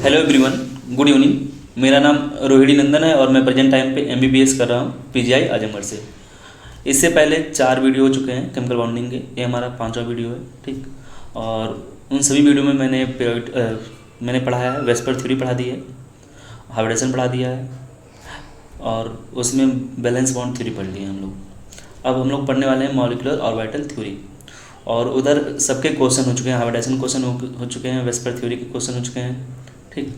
Hello everyone, good evening. मेरा नाम रोहिणी नंदन है और मैं प्रेजेंट टाइम पे एमबीबीएस कर रहा हूँ पीजीआई आजमगढ़ से। इससे पहले 4 वीडियो हो चुके हैं केमिकल बॉन्डिंग के, ये हमारा 5वां वीडियो है। ठीक, और उन सभी वीडियो में मैंने पढ़ाया है, वेस्पर थ्योरी पढ़ा दी है, हाइब्रिडेशन पढ़ा दिया है और उसमें बैलेंस बॉन्ड थ्योरी पढ़ ली है हम लोग। अब हम लोग पढ़ने वाले हैं मॉलिक्यूलर ऑर्बिटल थ्योरी, और उधर सबके क्वेश्चन हो चुके हैं, हाइब्रिडेशन क्वेश्चन हो चुके हैं, वेस्पर थ्योरी के क्वेश्चन हो चुके हैं। ठीक,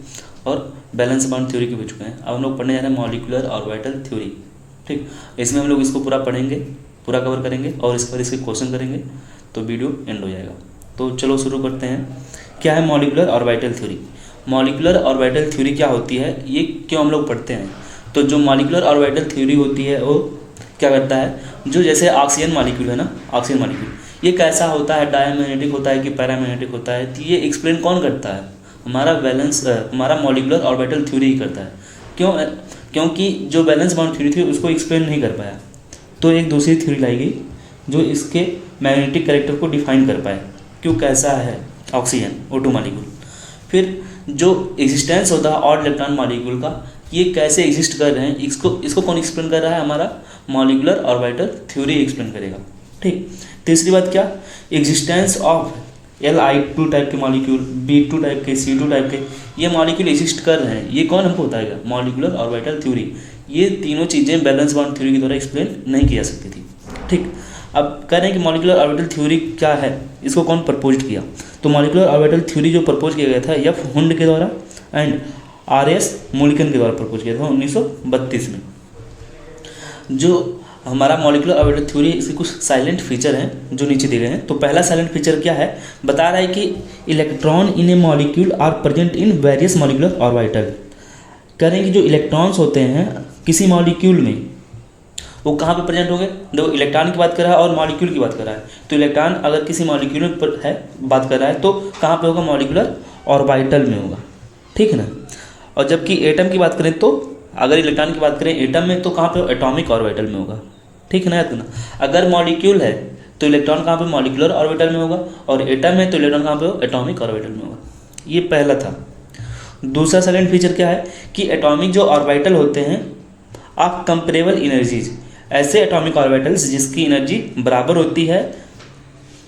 और बैलेंस बॉन्ड थ्योरी के भी चुके हैं। अब हम लोग पढ़ने जा रहे हैं मॉलिक्यूलर ऑर्बिटल थ्योरी। ठीक, इसमें हम लोग इसको पूरा पढ़ेंगे, पूरा कवर करेंगे और इसके बाद इसके क्वेश्चन करेंगे तो वीडियो एंड हो जाएगा। तो चलो शुरू करते हैं। क्या है molecular orbital theory? Molecular orbital theory क्या होती है, ये क्यों हम लोग पढ़ते हैं? तो जो मॉलिक्यूलर ऑर्बिटल थ्योरी होती है वो क्या करता है, जो जैसे ऑक्सीजन मॉलिक्यूल है ना, ऑक्सीजन मॉलिक्यूल ये कैसा होता है, डायमैग्नेटिक होता है कि पैरामैग्नेटिक होता है, तो ये एक्सप्लेन कौन करता है? हमारा मॉलिक्यूलर ऑर्बिटल थ्योरी ही करता है। क्यों? क्योंकि जो बैलेंस बॉन्ड थ्योरी थी उसको एक्सप्लेन नहीं कर पाया, तो एक दूसरी थ्योरी लाई गई जो इसके मैग्नेटिक कैरेक्टर को डिफाइन कर पाए, क्यों कैसा है ऑक्सीजन O2 मॉलिक्यूल। फिर जो एग्जिस्टेंस होता है ऑड इलेक्ट्रॉन मॉलिक्यूल का, ये कैसे एग्जिस्ट कर रहे हैं, इसको कौन एक्सप्लेन कर रहा है? हमारा मॉलिक्यूलर ऑर्बिटल थ्योरी एक्सप्लेन करेगा। ठीक, तीसरी बात क्या, एग्जिस्टेंस ऑफ Li2 टाइप के मॉलिक्यूल, B2 टाइप के, C2 टाइप के, ये मॉलिक्यूल एग्जिस्ट कर रहे हैं, ये कौन हमको बताएगा? Molecular orbital theory. ये तीनों चीज़ें बैलेंस बॉन्ड थ्योरी के द्वारा एक्सप्लेन नहीं की जा सकती थी। ठीक, अब कह रहे हैं कि मॉलिक्यूलर ऑर्बिटल थ्योरी क्या है, इसको कौन प्रपोज किया? तो मॉलिक्यूलर ऑर्बिटल थ्योरी जो प्रपोज किया गया था F. हुंड के द्वारा एंड R.S. मोलिकन के द्वारा प्रपोज किया था 1932 में। जो हमारा मॉलिक्यूलर ऑर्बिटल थ्योरी, इसके कुछ साइलेंट फीचर हैं जो नीचे दिए गए हैं। तो पहला साइलेंट फीचर क्या है, बता रहा है कि electron in a molecule are present in various molecular orbital. कह रहे हैं कि जो इलेक्ट्रॉन्स होते हैं किसी मॉलिक्यूल में, वो कहाँ पे प्रेजेंट होंगे? देखो, इलेक्ट्रॉन की बात कर रहा है और मॉलिक्यूल की बात कर रहा है। तो इलेक्ट्रॉन अगर किसी मॉलिक्यूल में बात कर रहा है तो कहाँ पे होगा? मॉलिक्यूलर ऑर्बिटल में होगा। ठीक है ना। और जबकि एटम की बात करें, तो अगर इलेक्ट्रॉन की बात करें एटम में, तो कहाँ पे? एटॉमिक ऑर्बिटल में होगा। ठीक है ना, याद करना। अगर मॉलिक्यूल है तो इलेक्ट्रॉन कहाँ पे? मॉलिक्यूलर ऑर्बिटल में होगा, और एटम है तो इलेक्ट्रॉन कहाँ पे हो? एटॉमिक ऑर्बिटल में होगा। ये पहला था। दूसरा साइलेंट फीचर क्या है कि एटॉमिक जो ऑर्बिटल होते हैं ऑफ कंपेरेबल एनर्जीज, ऐसे एटॉमिक ऑर्बिटल्स जिसकी एनर्जी बराबर होती है,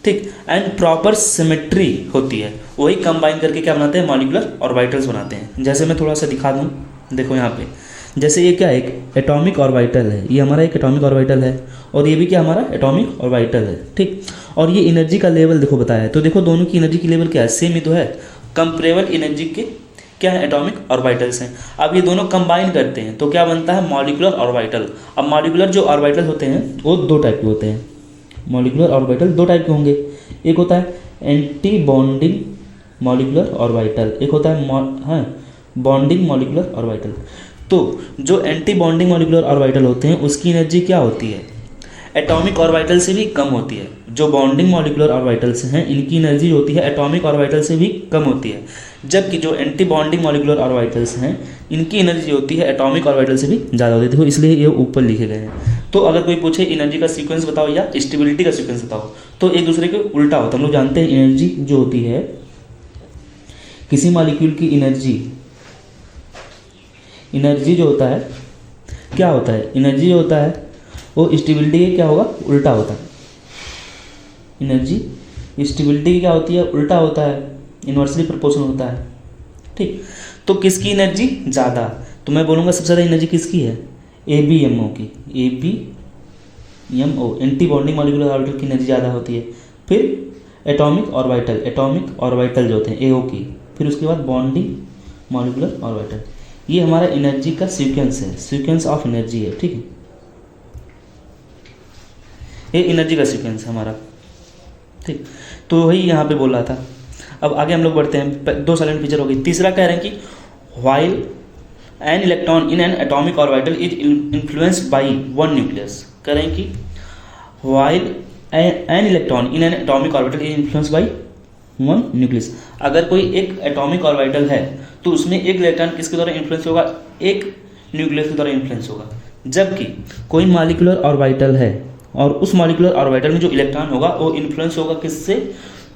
ठीक, एंड प्रॉपर सिमेट्री होती है, वही कंबाइन करके क्या बनाते हैं? मॉलिक्यूलर ऑर्बिटल्स बनाते हैं। जैसे मैं थोड़ा सा दिखा दूँ, देखो यहाँ पे, जैसे ये क्या है? एक एटॉमिक ऑर्बिटल है, ये हमारा एक एटॉमिक ऑर्बिटल है, और ये भी क्या हमारा एटॉमिक ऑर्बिटल है। ठीक, और ये एनर्जी का लेवल देखो बताया है, तो देखो दोनों की एनर्जी की लेवल क्या है? सेम ही तो है। कंपेरेबल एनर्जी के क्या है? एटॉमिक ऑर्बिटल्स हैं। अब ये दोनों कंबाइन करते हैं तो क्या बनता है? Molecular orbital. अब मॉलिक्यूलर जो ऑर्बिटल होते हैं वो 2 टाइप के होते हैं। मॉलिक्यूलर ऑर्बिटल 2 टाइप के होंगे। एक होता है एंटी बॉन्डिंग मॉलिक्यूलर ऑर्बिटल, एक होता है बॉन्डिंग मॉलिक्यूलर ऑर्बिटल। तो जो एंटी बॉन्डिंग मॉलिक्यूलर ऑर्बिटल होते हैं उसकी एनर्जी क्या होती है? एटॉमिक ऑर्बिटल से भी कम होती है। जो बॉन्डिंग मॉलिक्यूलर ऑर्बिटल्स हैं इनकी एनर्जी होती है एटॉमिक ऑर्बिटल से भी कम होती है, जबकि जो एंटी बॉन्डिंग मॉलिक्यूलर ऑर्बिटल्स हैं इनकी एनर्जी होती है एटॉमिक ऑर्बिटल से भी ज़्यादा होती है। देखो, इसलिए ये ऊपर लिखे गए हैं। तो अगर कोई पूछे एनर्जी का सीक्वेंस बताओ या स्टेबिलिटी का सीक्वेंस बताओ, तो एक दूसरे के उल्टा होता है। हम लोग जानते हैं एनर्जी जो होती है, किसी मॉलिक्यूल की एनर्जी जो होता है क्या होता है? एनर्जी जो होता है वो स्टेबिलिटी के क्या होगा? उल्टा होता है। एनर्जी स्टेबिलिटी की क्या होती है? उल्टा होता है, इन्वर्सली प्रोपोर्शनल होता है। ठीक, तो किसकी एनर्जी ज़्यादा? तो मैं बोलूँगा सबसे ज़्यादा एनर्जी किसकी है? ABMO की। ABMO anti bonding molecular orbital की एनर्जी ज़्यादा होती है। फिर एटॉमिक ऑर्बिटल जो होते हैं AO की, फिर उसके बाद बॉन्डिंग मॉलिक्यूलर ऑर्बिटल। ये हमारा एनर्जी का सीक्वेंस है, सीक्वेंस ऑफ एनर्जी है। ठीक है, ये एनर्जी का सीक्वेंस है हमारा। ठीक, तो वही यहाँ पे बोल रहा था। अब आगे हम लोग बढ़ते हैं। 2 साइलेंट फीचर हो गई। तीसरा कह रहे हैं कि while an electron in an atomic orbital is influenced by 1 nucleus. कह रहे हैं कि while an electron in an atomic orbital is influenced by 1 nucleus. अगर कोई एक एटॉमिक ऑर्बिटल है तो उसमें एक इलेक्ट्रॉन किसके द्वारा इन्फ्लुएंस होगा? एक न्यूक्लियस के द्वारा इन्फ्लुएंस होगा। जबकि कोई मॉलिक्यूलर ऑर्बिटल है और उस मॉलिक्यूलर ऑर्बिटल में जो इलेक्ट्रॉन होगा वो इन्फ्लुएंस होगा किससे?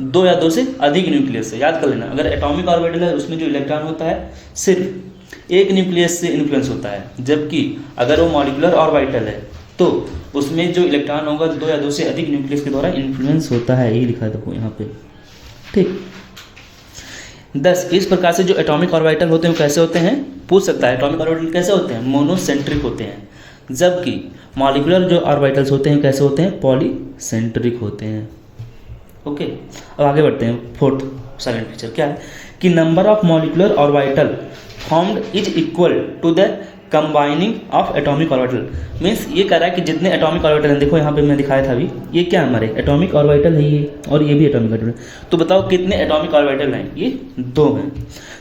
दो या दो से अधिक न्यूक्लियस से। याद कर लेना, अगर एटॉमिक ऑर्बिटल है उसमें जो इलेक्ट्रॉन होता है सिर्फ एक न्यूक्लियस से इन्फ्लुएंस होता है, जबकि अगर वो मॉलिक्यूलर ऑर्बिटल है तो उसमें जो इलेक्ट्रॉन होगा दो या दो से अधिक न्यूक्लियस के द्वारा इन्फ्लुएंस होता है। यही लिखा है देखो यहाँ पे, ठीक। 10 इस प्रकार से जो एटॉमिक ऑर्बिटल होते हैं वो कैसे होते हैं, पूछ सकता है एटॉमिक ऑर्बिटल कैसे होते हैं, मोनोसेंट्रिक होते हैं, जबकि मॉलिक्यूलर जो ऑर्बिटल्स होते हैं कैसे होते हैं, पॉलीसेंट्रिक होते हैं। ओके, अब आगे बढ़ते हैं। फोर्थ साइलेंट फीचर क्या है कि number of molecular orbital formed is equal to the combining of atomic orbital. Means ये कह रहा है कि जितने एटॉमिक ऑर्बिटल हैं, देखो यहाँ पे मैं दिखाया था अभी, ये क्या है हमारे एटॉमिक ऑर्बिटल है ये, और ये भी एटॉमिक ऑर्बिटल है। तो बताओ कितने एटॉमिक ऑर्बिटल हैं, ये 2 हैं।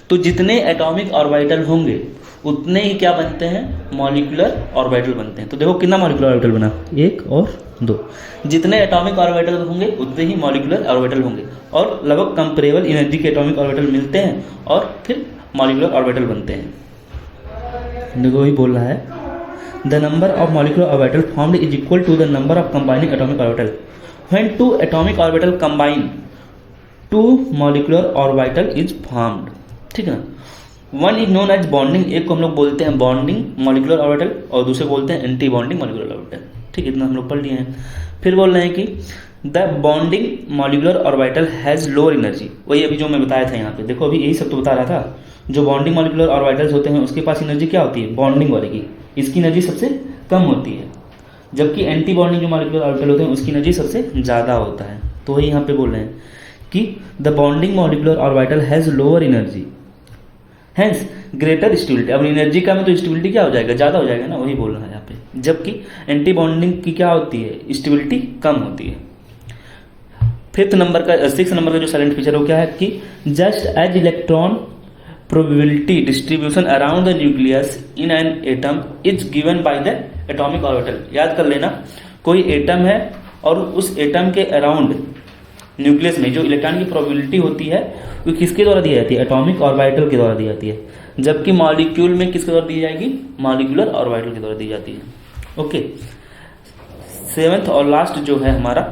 तो जितने एटॉमिक ऑर्बिटल होंगे उतने ही क्या बनते हैं, मॉलिक्यूलर ऑर्बिटल बनते हैं। तो देखो कितना मॉलिक्यूलर ऑर्बिटल बना, 1 और 2। जितने एटॉमिक ऑर्बिटल होंगे उतने ही मॉलिक्यूलर ऑर्बिटल होंगे, और लगभग कंपेरेबल एनर्जी के एटॉमिक ऑर्बिटल मिलते हैं और फिर मॉलिक्यूलर ऑर्बिटल बनते हैं। देखो वही बोल रहा है, the number of molecular orbital formed is equal to the number of combining atomic orbital when 2 atomic orbital combine 2 molecular orbital is formed. ठीक है ना। One is known as bonding, एक को हम लोग बोलते हैं बॉन्डिंग मॉलिक्यूलर ऑर्बिटल और दूसरे बोलते हैं एंटी बॉन्डिंग मॉलिक्यूलर ऑर्बिटल। ठीक है, इतना हम लोग पढ़ लिए हैं। फिर बोल रहे हैं कि the bonding molecular orbital has lower energy. वही अभी जो मैं बताया था यहाँ पे, देखो अभी यही सब तो बता रहा था। जो बॉन्डिंग मॉलिक्यूलर ऑर्बिटल्स होते हैं उसके पास एनर्जी क्या होती है, बॉन्डिंग वाले की, इसकी एनर्जी सबसे कम होती है, जबकि एंटी बॉन्डिंग जो मॉलिक्यूलर ऑर्बिटल होते हैं उसकी एनर्जी सबसे ज़्यादा होता है। तो वही यहाँ पे बोल रहे हैं कि the bonding molecular orbital has lower energy hence greater stability. अब एनर्जी का में तो स्टेबिलिटी क्या हो जाएगा, ज़्यादा हो जाएगा ना, वही बोल रहा है यहाँ पे। जबकि एंटी बॉन्डिंग की क्या होती है, स्टेबिलिटी कम होती है। 6 नंबर का जो साइलेंट फीचर है वो क्या है कि just as electron probability distribution around the nucleus in an atom is given by the atomic orbital. याद कर लेना, कोई एटम है और उस एटम के अराउंड न्यूक्लियस में जो इलेक्ट्रॉन की प्रोबेबिलिटी होती है वो किसके द्वारा दी जाती है, एटॉमिक ऑर्बिटल के द्वारा दी जाती है। जबकि मॉलिक्यूल में किसके द्वारा दी जाएगी, मॉलिक्यूलर ऑर्बिटल के द्वारा दी जाती है। ओके, 7th और लास्ट जो है हमारा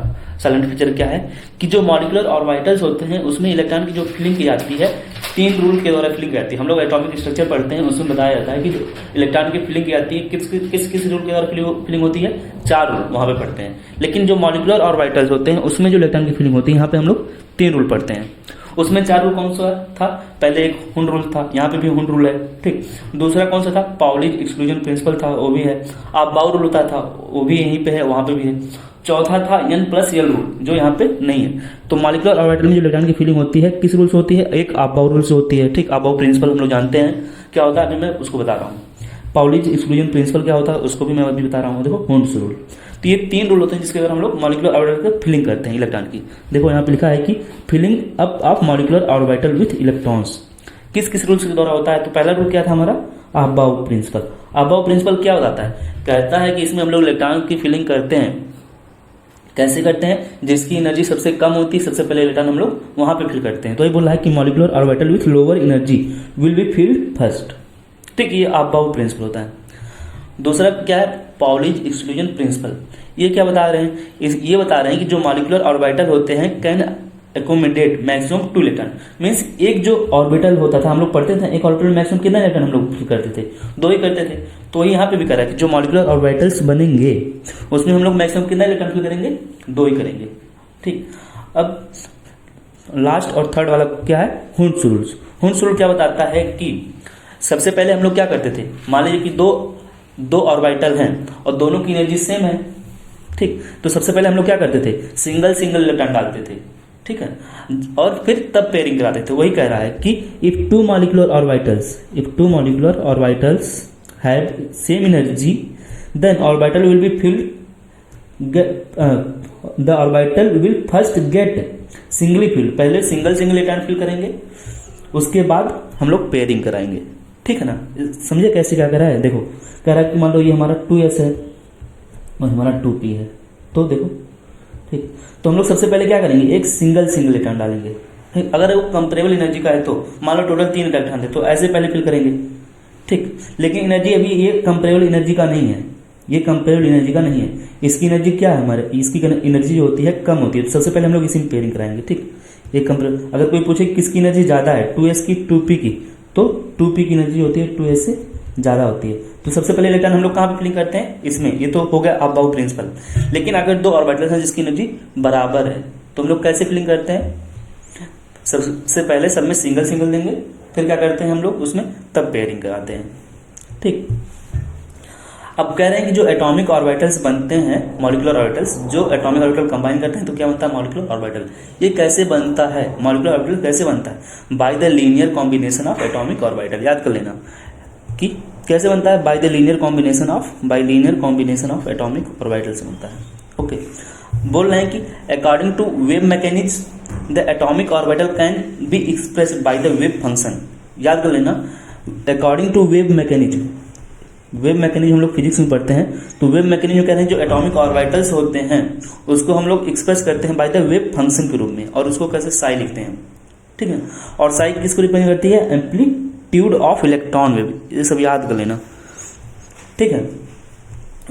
साइलेंट फीचर क्या है कि जो मॉलिक्यूलर ऑर्बिटल्स होते हैं उसमें इलेक्ट्रॉन की जो फिलिंग की जाती है 3 रूल के द्वारा फिलिंग की जाती है। हम लोग एटॉमिक स्ट्रक्चर पढ़ते हैं, उसमें बताया जाता है कि जो इलेक्ट्रॉन की फिलिंग की जाती है किस किस रूल के द्वारा फिलिंग होती है, 4 रूल वहाँ पे पढ़ते हैं। लेकिन जो मॉलिक्यूलर ऑर्बिटल्स होते हैं उसमें जो इलेक्ट्रॉन की फिलिंग होती है यहाँ पे हम लोग 3 रूल पढ़ते हैं। उसमें 4 रूल कौन सा था, पहले एक हुन रूल था, यहाँ पे भी हुन रूल है। ठीक, दूसरा कौन सा था, पाउली एक्सक्लूजन प्रिंसिपल था, वो भी है। आप-बाउ रूल होता था, वो भी यहीं पे है, वहाँ पे भी है। चौथा था N+L रूल, जो यहाँ पे नहीं है। तो मॉलिक्यूलर ऑर्बिटल में जो इलेक्ट्रॉन की फिलिंग होती है किस रूल से होती है, एक आप-बाउ रूल से होती है। ठीक, आप-बाउ प्रिंसिपल हम लोग जानते हैं क्या होता है, अभी मैं उसको बता रहा हूँ। पाउलीज एक्सक्लूजन प्रिंसिपल क्या होता है उसको भी मैं अभी बता रहा हूँ। देखो हुन्स रूल, तो ये 3 रूल होते हैं जिसके द्वारा हम लोग मॉलिक्यूलर ऑर्बिटल की फिलिंग करते हैं इलेक्ट्रॉन की। देखो यहाँ पे लिखा है कि filling up of molecular orbital with electrons किस किस रूल्स के द्वारा होता है। तो पहला रूल क्या था हमारा, आप-बाउ प्रिंसिपल। आप-बाउ प्रिंसिपल क्या बताता है, कहता है कि इसमें हम लोग इलेक्ट्रॉन की फिलिंग करते हैं, कैसे करते हैं, जिसकी एनर्जी सबसे कम होती है सबसे पहले इलेक्ट्रॉन हम लोग वहां पे फिल करते हैं। तो ये बोल रहा है कि molecular orbital with lower energy will be field first. ठीक, ये आप-बाउ प्रिंसिपल होता है। दूसरा क्या है, पाउलीज एक्सक्लूजन प्रिंसिपल। ये क्या बता रहे हैं, ये बता रहे हैं कि जो मॉलिक्यूलर ऑर्बिटल होते हैं can accommodate maximum 2 electron. Means एक जो ऑर्बिटल होता था, हम लोग पढ़ते थे एक ऑर्बिटल मैक्सिमम कितना इलेक्ट्रॉन हम लोग फिल करते थे, 2 ही करते थे। तो यहाँ पे भी कह रहा है कि जो मॉलिक्यूलर ऑर्बिटल्स बनेंगे उसमें हम लोग मैक्सिमम कितना इलेक्ट्रॉन फिल करेंगे, 2 ही करेंगे। ठीक, अब लास्ट और थर्ड वाला क्या है, हुन्स रूल्स। हुन्स रूल क्या बताता है कि सबसे पहले हम लोग क्या करते थे, मान लीजिए कि दो ऑर्बिटल हैं और दोनों की एनर्जी सेम है। ठीक, तो सबसे पहले हम लोग क्या करते थे, सिंगल इलेक्ट्रॉन डालते थे। ठीक है, और फिर तब पेयरिंग कराते थे। वही कह रहा है कि if two molecular orbitals have same energy then orbital will be filled, the orbital will first get singly filled. पहले सिंगल इलेक्ट्रॉन फिल करेंगे, उसके बाद हम लोग पेयरिंग कराएंगे। ठीक है ना, समझे कैसे क्या कर रहा है। देखो कह रहा है कि मान लो ये हमारा 2s है और हमारा 2p है, तो देखो ठीक, तो हम लोग सबसे पहले क्या करेंगे, एक सिंगल इलेक्ट्रॉन डालेंगे। अगर वो कंपेरेबल एनर्जी का है तो मान लो टोटल 3 इलेक्ट्रॉन थे तो ऐसे पहले फिल करेंगे। ठीक, लेकिन एनर्जी अभी ये कंपेरेबल एनर्जी का नहीं है, ये कंपेरेबल एनर्जी का नहीं है। इसकी एनर्जी क्या है हमारे, इसकी एनर्जी जो होती है कम होती है, तो सबसे पहले हम लोग इसी में पेयरिंग कराएंगे। ठीक, एक कंपेयर, अगर कोई पूछे किसकी एनर्जी ज़्यादा है, 2s की 2p की, तो 2p की एनर्जी होती है 2s से ज़्यादा होती है। तो सबसे पहले इलेक्ट्रॉन हम लोग कहाँ पे फिलिंग करते हैं, इसमें, ये तो हो गया अबाउट प्रिंसिपल। लेकिन अगर दो ऑर्बिटल्स हैं जिसकी एनर्जी बराबर है तो हम लोग कैसे फिलिंग करते हैं, सबसे पहले सब में सिंगल सिंगल देंगे, फिर क्या करते हैं हम लोग उसमें तब पेयरिंग कराते हैं। ठीक, अब कह रहे हैं कि जो एटॉमिक ऑर्बिटल्स बनते हैं, मॉलिक्यूलर ऑर्बिटल्स, जो एटॉमिक ऑर्बिटल कंबाइन करते हैं तो क्या बनता है, मॉलिक्यूलर ऑर्बिटल। ये कैसे बनता है, मॉलिक्यूलर ऑर्बिटल कैसे बनता है, by the linear combination of atomic orbital. याद कर लेना कि कैसे बनता है, by the linear combination of atomic orbital से बनता है। ओके, बोल रहे हैं कि according to wave mechanism the atomic orbital can be expressed by the wave function. याद कर लेना, according to wave mechanism, wave mechanism हम लोग फिजिक्स में पढ़ते हैं, तो वेव मैकेनिज्म कह रहे हैं जो एटॉमिक ऑर्बिटल्स होते हैं उसको हम लोग एक्सप्रेस करते हैं बाय द वेव फंक्शन के रूप में, और उसको कैसे साई लिखते हैं। ठीक है, और साई किसको रिप्रेजेंट करती है, एम्पलीट्यूड ऑफ इलेक्ट्रॉन वेव। ये सब याद कर लेना। ठीक है,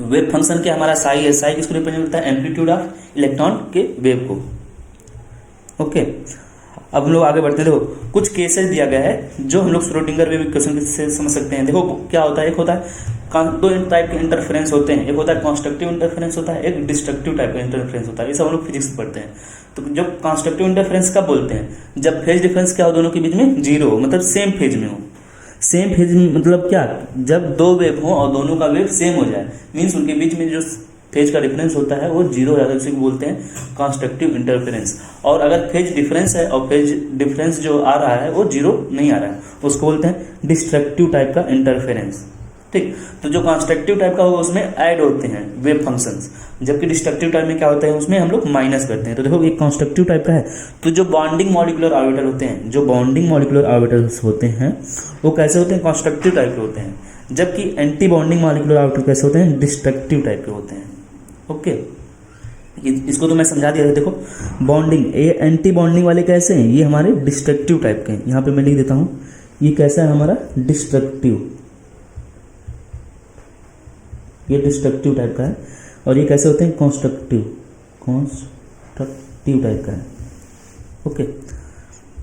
वेव फंक्शन क्या हमारा साई है, साई किसको रिप्रेजेंट करता है, एम्पलीट्यूड ऑफ इलेक्ट्रॉन के वेव को। ओके, अब हम लोग आगे बढ़ते हैं। देखो कुछ केसेस दिया गया है जो हम लोग श्रोडिंगर वेव इक्वेशन से समझ सकते हैं। देखो क्या होता है, एक होता है दो टाइप के इंटरफेरेंस होते हैं, एक होता है कंस्ट्रक्टिव इंटरफेरेंस होता है, एक डिस्ट्रक्टिव टाइप का इंटरफेरेंस होता है। ये सब हम लोग फिजिक्स में पढ़ते हैं। तो जब कंस्ट्रक्टिव इंटरफेरेंस कब बोलते हैं, जब फेज डिफरेंस क्या हो दोनों के बीच में, जीरो हो, मतलब सेम फेज में हो। सेम फेज में मतलब क्या, जब दो वेव हो और दोनों का वेव सेम हो जाए, मीन्स उनके बीच में जो फेज का डिफरेंस होता है वो जीरो हो जाता है, उसे बोलते हैं कंस्ट्रक्टिव इंटरफेरेंस। और अगर फेज डिफरेंस है और फेज डिफरेंस जो आ रहा है वो जीरो नहीं आ रहा है, उसको बोलते हैं डिस्ट्रक्टिव टाइप का इंटरफेरेंस। ठीक, तो जो कंस्ट्रक्टिव टाइप का होगा उसमें ऐड होते हैं वेव फंक्शंस, जबकि डिस्ट्रक्टिव टाइप में क्या होता है, उसमें हम लोग माइनस करते हैं। तो देखो एक कंस्ट्रक्टिव टाइप का है, तो जो बॉन्डिंग मॉलिक्यूलर ऑर्बिटल होते हैं, जो बॉन्डिंग मॉलिक्यूलर ऑर्बिटल्स होते हैं वो कैसे होते हैं, कंस्ट्रक्टिव टाइप के होते हैं, जबकि एंटी बॉन्डिंग मॉलिक्यूलर ऑर्बिटल कैसे होते हैं, डिस्ट्रक्टिव टाइप के होते हैं। ओके, इसको तो मैं समझा दिया था। देखो बॉन्डिंग, ये एंटी बॉन्डिंग वाले कैसे हैं, ये हमारे डिस्ट्रक्टिव टाइप के हैं। यहाँ पे मैं लिख देता हूँ, ये कैसा है हमारा, डिस्ट्रक्टिव, ये डिस्ट्रक्टिव टाइप का है। और ये कैसे होते हैं, कंस्ट्रक्टिव टाइप का है। ओके,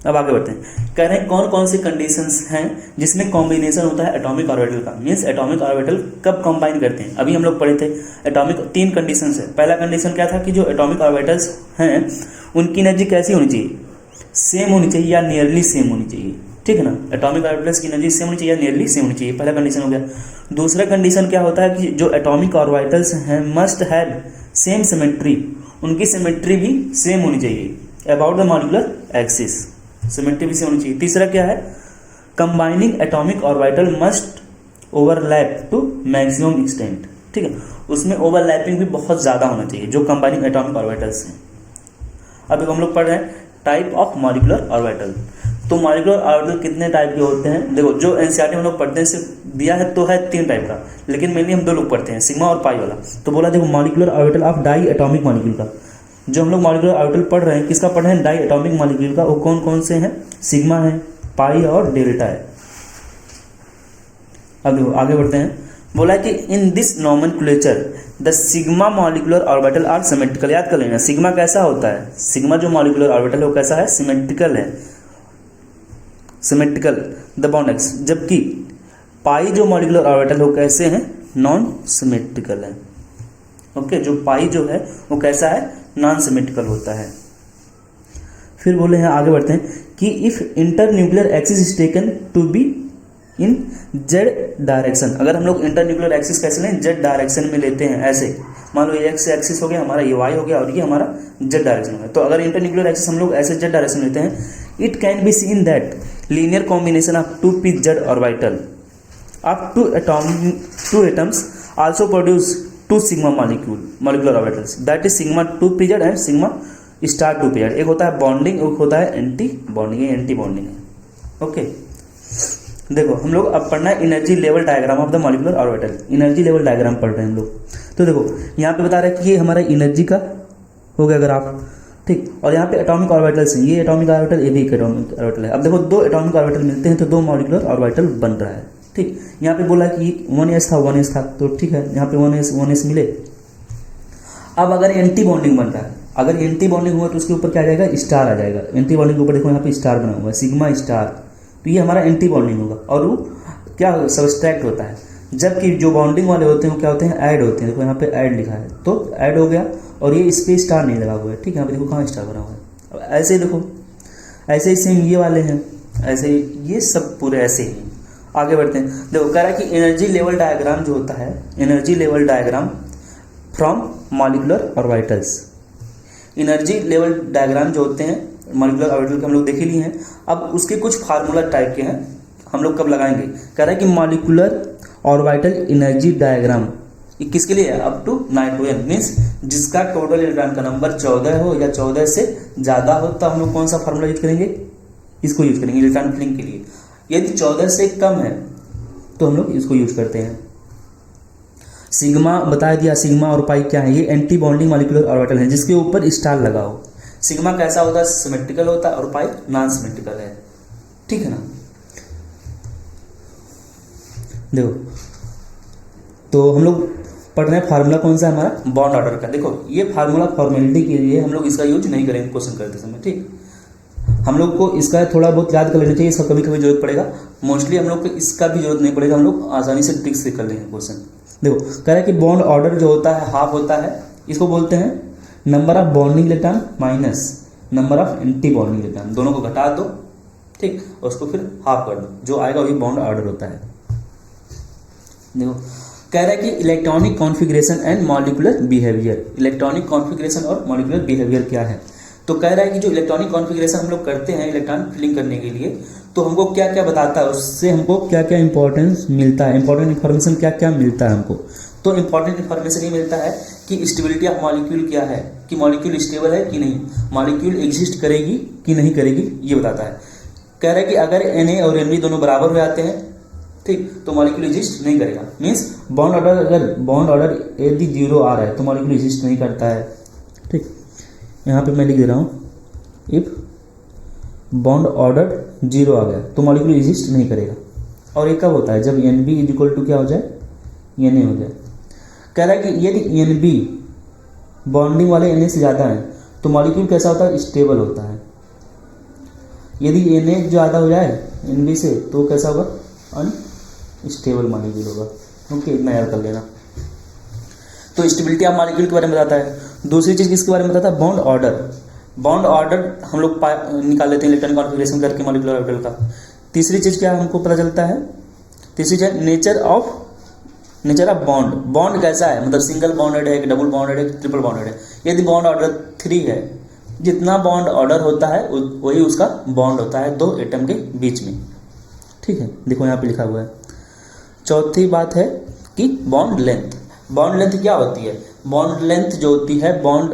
अब आगे बढ़ते हैं। कह रहे हैं कौन कौन सी कंडीशंस हैं जिसमें कॉम्बिनेशन होता है एटॉमिक ऑर्बिटल का, मींस एटॉमिक ऑर्बिटल कब कंबाइन करते हैं। अभी हम लोग पढ़े थे एटॉमिक, तीन कंडीशंस है। पहला कंडीशन क्या था कि जो एटॉमिक ऑर्बिटल्स हैं उनकी एनर्जी कैसी होनी चाहिए, सेम होनी चाहिए या नियरली सेम होनी चाहिए। ठीक है ना, एटॉमिक ऑर्बिटल्स की एनर्जी सेम होनी चाहिए या नियरली सेम होनी चाहिए, पहला कंडीशन हो गया। दूसरा कंडीशन क्या होता है कि जो एटॉमिक ऑर्बिटल्स हैं मस्ट हैव सेम सिमेट्री, उनकी सिमेट्री भी सेम होनी चाहिए about the molecular axis, symmetry भी सेम होनी चाहिए। तीसरा क्या है, combining atomic orbital must overlap to maximum extent. ठीक है, उसमें ओवरलैपिंग भी बहुत ज़्यादा होना चाहिए जो कंबाइनिंग एटॉमिक ऑर्बिटल्स हैं। अब हम लोग पढ़ रहे हैं टाइप ऑफ मॉलिक्यूलर ऑर्बिटल। तो मॉलिक्यूलर ऑर्बिटल कितने टाइप के होते हैं, देखो जो एनसीईआरटी में लोग पढ़ते हैं सिर्फ दिया है तो है 3 टाइप का, लेकिन मेनली हम 2 लोग पढ़ते हैं, सिग्मा और पाई वाला। तो बोला देखो molecular orbital of diatomic molecule का, जो हम लोग मॉलिक्यूलर ऑर्बिटल पढ़ रहे हैं किसका पढ़ रहे हैं, डाई एटॉमिक मॉलिक्यूल का। वो कौन कौन से हैं, सिग्मा है, पाई और डेल्टा है। अब देखो आगे बढ़ते हैं। बोला कि in this nomenclature the sigma molecular orbital are symmetrical. याद कर लेना, सिग्मा कैसा होता है, सिग्मा जो मॉलिक्यूलर ऑर्बिटल है वो कैसा है, सिमेट्रिकल है, सिमेट्रिकल द बॉन्ड एक्स। जबकि पाई जो मॉलिक्यूलर ऑर्बिटल है वो कैसे हैं, नॉन सिमेट्रिकल है। ओके, जो पाई जो है वो कैसा है, नॉन सिमेट्रिकल होता है। फिर बोले हैं, आगे बढ़ते हैं कि if internuclear axis is taken to be in Z direction. अगर हम लोग इंटर न्यूक्लियर एक्सिस कैसे लें, जेड डायरेक्शन में लेते हैं। ऐसे मान लो ये एक्स एक्सिस हो गया हमारा, ये वाई हो गया और ये हमारा जेड डायरेक्शन हो गया। तो अगर इंटर न्यूक्लियर एक्सिस हम लोग ऐसे जेड डायरेक्शन लेते हैं, it can be seen that linear combination of 2p Z orbital of 2 atoms also produce 2 sigma molecular orbitals, that is sigma 2p Z and sigma star 2p Z. एक होता है bonding, एक होता है anti bonding, ये anti bonding है। Okay, देखो हम लोग अब पढ़ना है energy level diagram of the molecular orbital. Energy level diagram पढ़ रहे हैं हम लोग। तो देखो यहाँ पे बता रहे हैं कि ये हमारा एनर्जी का हो गया ग्राफ, ठीक, और यहाँ पे एटॉमिक ऑर्बिटल्स हैं, ये एटॉमिक ऑर्बिटल, ये भी एक एटॉमिक ऑर्बिटल है। अब देखो 2 एटॉमिक ऑर्बिटल मिलते हैं तो 2 मॉलिक्यूलर ऑर्बिटल बन रहा है। ठीक, यहाँ पे बोला कि 1s था 1s था, तो ठीक है यहाँ पे 1s मिले। अब अगर एंटी बॉन्डिंग बन रहा है, अगर एंटी बॉन्डिंग हुआ तो उसके ऊपर क्या आ जाएगा, स्टार आ जाएगा। एंटी बॉन्डिंग के ऊपर देखो यहाँ पे स्टार बना हुआ है, सिग्मा स्टार, तो ये हमारा एंटी बॉन्डिंग होगा और वो क्या सब्सट्रैक्ट होता है। जबकि जो बॉन्डिंग वाले होते हैं वो क्या होते हैं, ऐड होते हैं। देखो यहाँ पे ऐड लिखा है तो ऐड हो गया और ये इस पर स्टार नहीं लगा हुआ है, ठीक है। यहाँ पे देखो कहाँ स्टार बना हुआ है। अब ऐसे ही देखो, ऐसे ही सेम ये वाले हैं, ऐसे ही ये सब पूरे ऐसे ही। आगे बढ़ते हैं, देखो कह रहा है कि एनर्जी लेवल डायग्राम जो होता है, energy level diagram from molecular orbitals. Energy level diagram जो होते हैं मॉलिक्यूलर ऑर्बिटल के हम लोग देख ही लिए हैं। अब उसके कुछ फार्मूला टाइप के हैं, हम लोग कब लगाएंगे। कह रहा है कि मॉलिक्यूलर ऑर्बिटल एनर्जी डायग्राम ये किसके लिए है, up to 9 to n, means जिसका टोटल इलेक्ट्रॉन का नंबर 14 हो या 14 से ज़्यादा हो, तो हम लोग कौन सा फार्मूला यूज करेंगे, इसको यूज करेंगे इलेक्ट्रॉन फिलिंग के लिए। यदि 14 से कम है तो हम लोग इसको यूज करते हैं। सिग्मा बता दिया, सिग्मा और पाई क्या है, ये एंटी बॉन्डिंग मॉलिक्यूलर ऑर्बिटल है जिसके ऊपर स्टार लगा हो। सिग्मा कैसा होता है, सिमेट्रिकल होता है और पाई नॉन सिमेट्रिकल है, ठीक है ना। देखो तो हम लोग पढ़ रहे हैं फार्मूला कौन सा है हमारा, बॉन्ड ऑर्डर का। देखो ये फार्मूला फॉर्मेलिटी के लिए हम लोग इसका यूज नहीं करेंगे क्वेश्चन करते समय, ठीक। हम लोग को इसका थोड़ा बहुत याद कर लेना चाहिए, इसका कभी कभी जरूरत पड़ेगा। मोस्टली हम लोग को इसका भी जरूरत नहीं पड़ेगा, हम लोग आसानी से ट्रिक से कर लेंगे क्वेश्चन। देखो कह रहा है कि बॉन्ड ऑर्डर जो होता है हाफ होता है, इसको बोलते हैं number of bonding electron minus number of anti bonding electron, दोनों को घटा दो, ठीक, और उसको फिर हाफ कर दो, जो आएगा वही बॉन्ड ऑर्डर होता है। देखो कह रहा है कि electronic configuration and molecular behaviour, electronic configuration और मॉलिक्यूलर बिहेवियर क्या है। तो कह रहा है कि जो इलेक्ट्रॉनिक कॉन्फ़िगरेशन हम लोग करते हैं इलेक्ट्रॉन फिलिंग करने के लिए, तो हमको क्या क्या बताता है, उससे हमको क्या क्या इंपॉर्टेंस मिलता है, इंपॉर्टेंट इन्फॉर्मेशन क्या क्या मिलता है हमको। तो इंपॉर्टेंट इन्फॉर्मेशन ये मिलता है कि स्टेबिलिटी ऑफ मॉलिक्यूल क्या है, कि मॉलिक्यूल स्टेबल है कि नहीं, मॉलिक्यूल एग्जिस्ट करेगी कि नहीं करेगी, ये बताता है। कह रहा है कि अगर Na और Nb दोनों बराबर हो जाते हैं, ठीक, तो मॉलिक्यूल एग्जिस्ट नहीं करेगा। मीन्स बॉन्ड ऑर्डर, अगर बॉन्ड ऑर्डर यदि 0 आ रहा है तो मॉलिक्यूल एग्जिस्ट नहीं करता है, ठीक। यहाँ पे मैं लिख दे रहा हूँ, इफ बॉन्ड ऑर्डर 0 आ गया तो मॉलिक्यूल एग्जिस्ट नहीं करेगा। और ये कब होता है, जब Nb इक्वल टू क्या हो जाए, Na हो जाए। कह रहा है कि यदि Nb बॉन्डिंग वाले Na से ज़्यादा है तो मॉलिक्यूल कैसा होता है, स्टेबल होता है। यदि Na ज़्यादा हो जाए Nb से तो कैसा होगा, अनस्टेबल मॉलिक्यूल होगा। ओके, इतना याद कर लेना। तो स्टेबिलिटी ऑफ मॉलिक्यूल के बारे में बताता है। दूसरी चीज़ किसके बारे में बताता है, बॉन्ड ऑर्डर। बॉन्ड ऑर्डर हम लोग निकाल लेते हैं इलेक्ट्रॉनिक कॉन्फ़िगरेशन करके मॉलिक्यूलर ऑर्बिटल का। तीसरी चीज़ क्या हमको पता चलता है, तीसरी चीज़ नेचर ऑफ बॉन्ड। बॉन्ड कैसा है, मतलब सिंगल बॉन्डेड है कि डबल बॉन्डेड है, ट्रिपल बॉन्डेड है। यदि बॉन्ड ऑर्डर 3 है, जितना बॉन्ड ऑर्डर होता है वही उसका बॉन्ड होता है 2 एटम के बीच में, ठीक है। देखो यहाँ पे लिखा हुआ है। चौथी बात है कि बॉन्ड लेंथ। बॉन्ड लेंथ क्या होती है, बॉन्ड लेंथ जो होती है बॉन्ड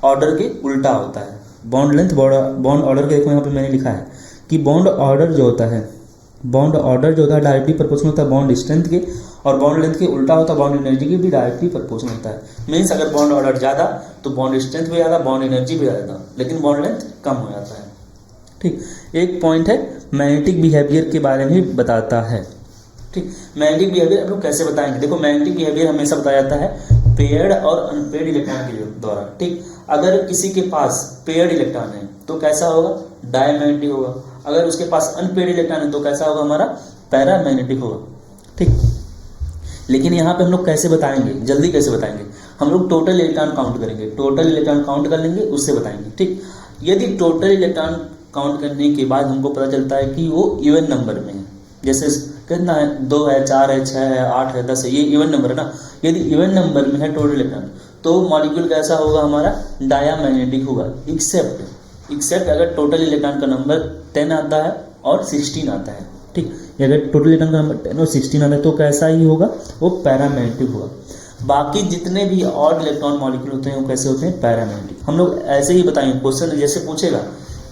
ऑर्डर के उल्टा होता है। बॉन्ड लेंथ बॉन्ड ऑर्डर के, देखो यहाँ पे मैंने लिखा है कि बॉन्ड ऑर्डर जो होता है, बॉन्ड ऑर्डर जो होता है डायरेक्टली प्रोपोर्शनल होता है बॉन्ड स्ट्रेंथ के, और बॉन्ड लेंथ के उल्टा होता है बॉन्ड एनर्जी के भी डायरेक्टली प्रोपोर्शनल होता है। मीन्स अगर बॉन्ड ऑर्डर ज़्यादा तो बॉन्ड स्ट्रेंथ भी ज़्यादा, बॉन्ड एनर्जी भी ज़्यादा, लेकिन बॉन्ड लेंथ कम हो जाता है, ठीक। एक पॉइंट है मैग्नेटिक बिहेवियर के बारे में भी बताता है, ठीक। मैग्नेटिक बिहेवियर हम लोग कैसे बताएंगे, देखो मैग्नेटिक बिहेवियर हमेशा बताया जाता है पेयर्ड और अनपेयर्ड इलेक्ट्रॉन के द्वारा, ठीक। अगर किसी के पास पेयर्ड इलेक्ट्रॉन है तो कैसा होगा, डायमैग्नेटिक होगा। अगर उसके पास अनपेयर्ड इलेक्ट्रॉन है तो कैसा होगा, हमारा पैरामैग्नेटिक होगा, ठीक। लेकिन यहाँ पे हम लोग कैसे बताएंगे, जल्दी कैसे बताएंगे, हम लोग टोटल इलेक्ट्रॉन काउंट करेंगे, टोटल इलेक्ट्रॉन काउंट कर लेंगे, उससे बताएंगे, ठीक। यदि टोटल इलेक्ट्रॉन काउंट करने के बाद हमको पता चलता है कि वो इवन नंबर में है, जैसे कितना है, 2 है, 4 है, 6 है, 8 है, 10 है, ये इवन नंबर है ना। यदि इवन नंबर में है टोटल इलेक्ट्रॉन तो मॉलिक्यूल कैसा होगा, हमारा डायमैग्नेटिक होगा। एक्सेप्ट अगर टोटल इलेक्ट्रॉन का नंबर 10 आता है और 16 आता है, ठीक। अगर टोटल इलेक्ट्रॉन का नंबर 10 और 16 आता है तो कैसा ही होगा, वो पैरामैग्नेटिक होगा। बाकी जितने भी ऑड इलेक्ट्रॉन मॉलिक्यूल होते हैं वो कैसे होते हैं, पैरामैग्नेटिक। हम लोग ऐसे ही बताएंगे, क्वेश्चन जैसे पूछेगा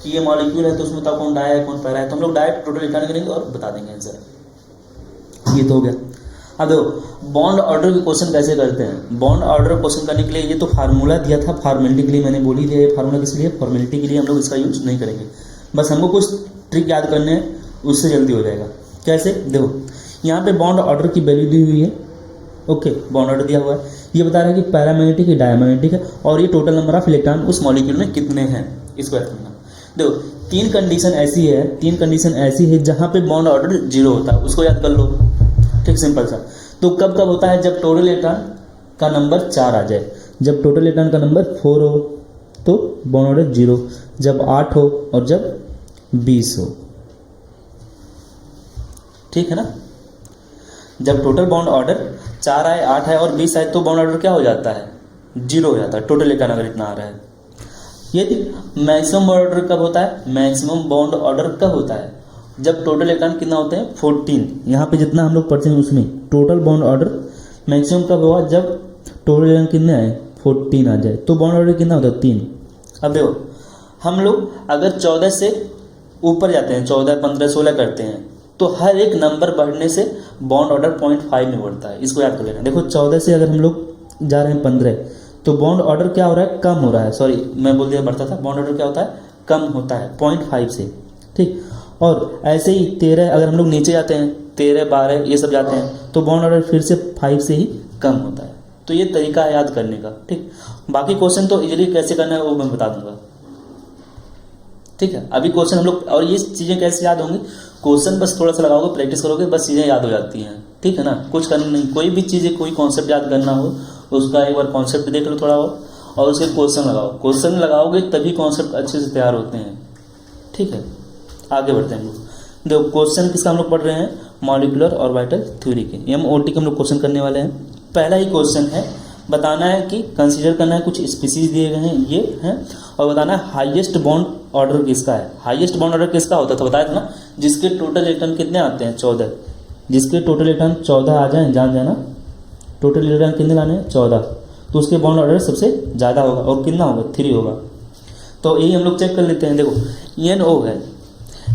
कि ये मॉलिक्यूल है तो उसमें बताओ कौन डाया है कौन पैरा है, तो हम लोग डायरेक्ट टोटल इलेक्ट्रॉन करेंगे और बता देंगे आंसर। ये तो हो गया। अब देखो बॉन्ड ऑर्डर के क्वेश्चन कैसे करते हैं। बॉन्ड ऑर्डर क्वेश्चन करने के लिए ये तो फार्मूला दिया था, फॉर्मेलिटी के लिए मैंने बोली दिया, ये फार्मूला किस लिए, फॉर्मेलिटी के लिए हम लोग इसका यूज नहीं करेंगे। बस हमको कुछ ट्रिक याद करने हैं, उससे जल्दी हो जाएगा। कैसे, देखो यहाँ पे बॉन्ड ऑर्डर की वैल्यू दी हुई है, ओके, बॉन्ड ऑर्डर दिया हुआ है। ये बता रहा है कि पैरामैग्नेटिक या डायमैग्नेटिक है, और ये टोटल नंबर ऑफ इलेक्ट्रॉन उस मॉलिक्यूल में कितने हैं, इसको याद करना। देखो तीन कंडीशन ऐसी है जहाँ पे बॉन्ड ऑर्डर 0 होता है, उसको याद कर लो। ठीक, सिंपल सा। तो कब कब होता है, जब टोटल इलेक्ट्रॉन का नंबर 4 आ जाए, जब टोटल इलेक्ट्रॉन का नंबर 4 हो तो बॉन्ड ऑर्डर 0, जब 8 हो और जब 20 हो। ठीक है ना, जब टोटल बॉन्ड ऑर्डर 4 आए, 8 आए और 20 आए तो बॉन्ड ऑर्डर क्या हो जाता है, 0 हो जाता है, टोटल इलेक्ट्रॉन अगर इतना आ रहा है। ये मैक्सिमम बॉन्ड ऑर्डर कब होता है, मैक्सिमम बॉन्ड ऑर्डर कब होता है, जब टोटल इलेक्ट्रॉन कितना होते हैं 14, यहाँ पे जितना हम लोग पढ़ते हैं उसमें टोटल बॉन्ड ऑर्डर मैक्सिमम कब होगा, जब टोटल इलेक्ट्रॉन कितने आए 14 आ जाए, तो बॉन्ड ऑर्डर कितना होता है 3। अब देखो हम लोग अगर 14 से ऊपर जाते हैं, 14, 15, 16 करते हैं, तो हर एक नंबर बढ़ने से बॉन्ड ऑर्डर 0.5 में बढ़ता है, इसको याद कर लेना। देखो 14 से अगर हम लोग जा रहे हैं 15, तो बॉन्ड ऑर्डर क्या हो रहा है, कम हो रहा है, सॉरी मैं बोल दिया बढ़ता था, बॉन्ड ऑर्डर क्या होता है, कम होता है 0.5 से। ठीक, और ऐसे ही 13 अगर हम लोग नीचे जाते हैं, 13, 12 ये सब जाते हैं, तो बॉन्ड ऑर्डर फिर से 5 से ही कम होता है। तो ये तरीका है याद करने का। ठीक, बाकी क्वेश्चन तो इजीली कैसे करना है वो मैं बता दूंगा। ठीक है, अभी क्वेश्चन हम लोग, और ये चीज़ें कैसे याद होंगी, क्वेश्चन बस थोड़ा सा लगाओगे, प्रैक्टिस करोगे, बस चीज़ें याद हो जाती हैं। ठीक है ना, कुछ करना नहीं, कोई भी चीज़ें, कोई कॉन्सेप्ट याद करना हो उसका एक बार कॉन्सेप्ट देख लो थोड़ा और उसके क्वेश्चन लगाओ, क्वेश्चन लगाओगे तभी कॉन्सेप्ट अच्छे से तैयार होते हैं। ठीक है, आगे बढ़ते हैं हम लोग। देखो क्वेश्चन किसका हम लोग पढ़ रहे हैं, मॉलिक्यूलर और वाइटल थ्योरी के, MOT के हम लोग क्वेश्चन करने वाले हैं। पहला ही क्वेश्चन है, बताना है कि कंसीडर करना है, कुछ स्पीसीज दिए गए हैं ये हैं, और बताना है हाईएस्ट बॉन्ड ऑर्डर किसका है। हाईएस्ट बॉन्ड ऑर्डर किसका होता था बताया था ना, जिसके टोटल इलेक्ट्रॉन कितने आते हैं 14, जिसके टोटल इलेक्ट्रॉन 14 आ जाए, जान जाना टोटल इलेक्ट्रॉन कितने लाने हैं 14, तो उसके बॉन्ड ऑर्डर सबसे ज़्यादा होगा, और कितना होगा 3 होगा। तो यही हम लोग चेक कर लेते हैं। देखो NO है,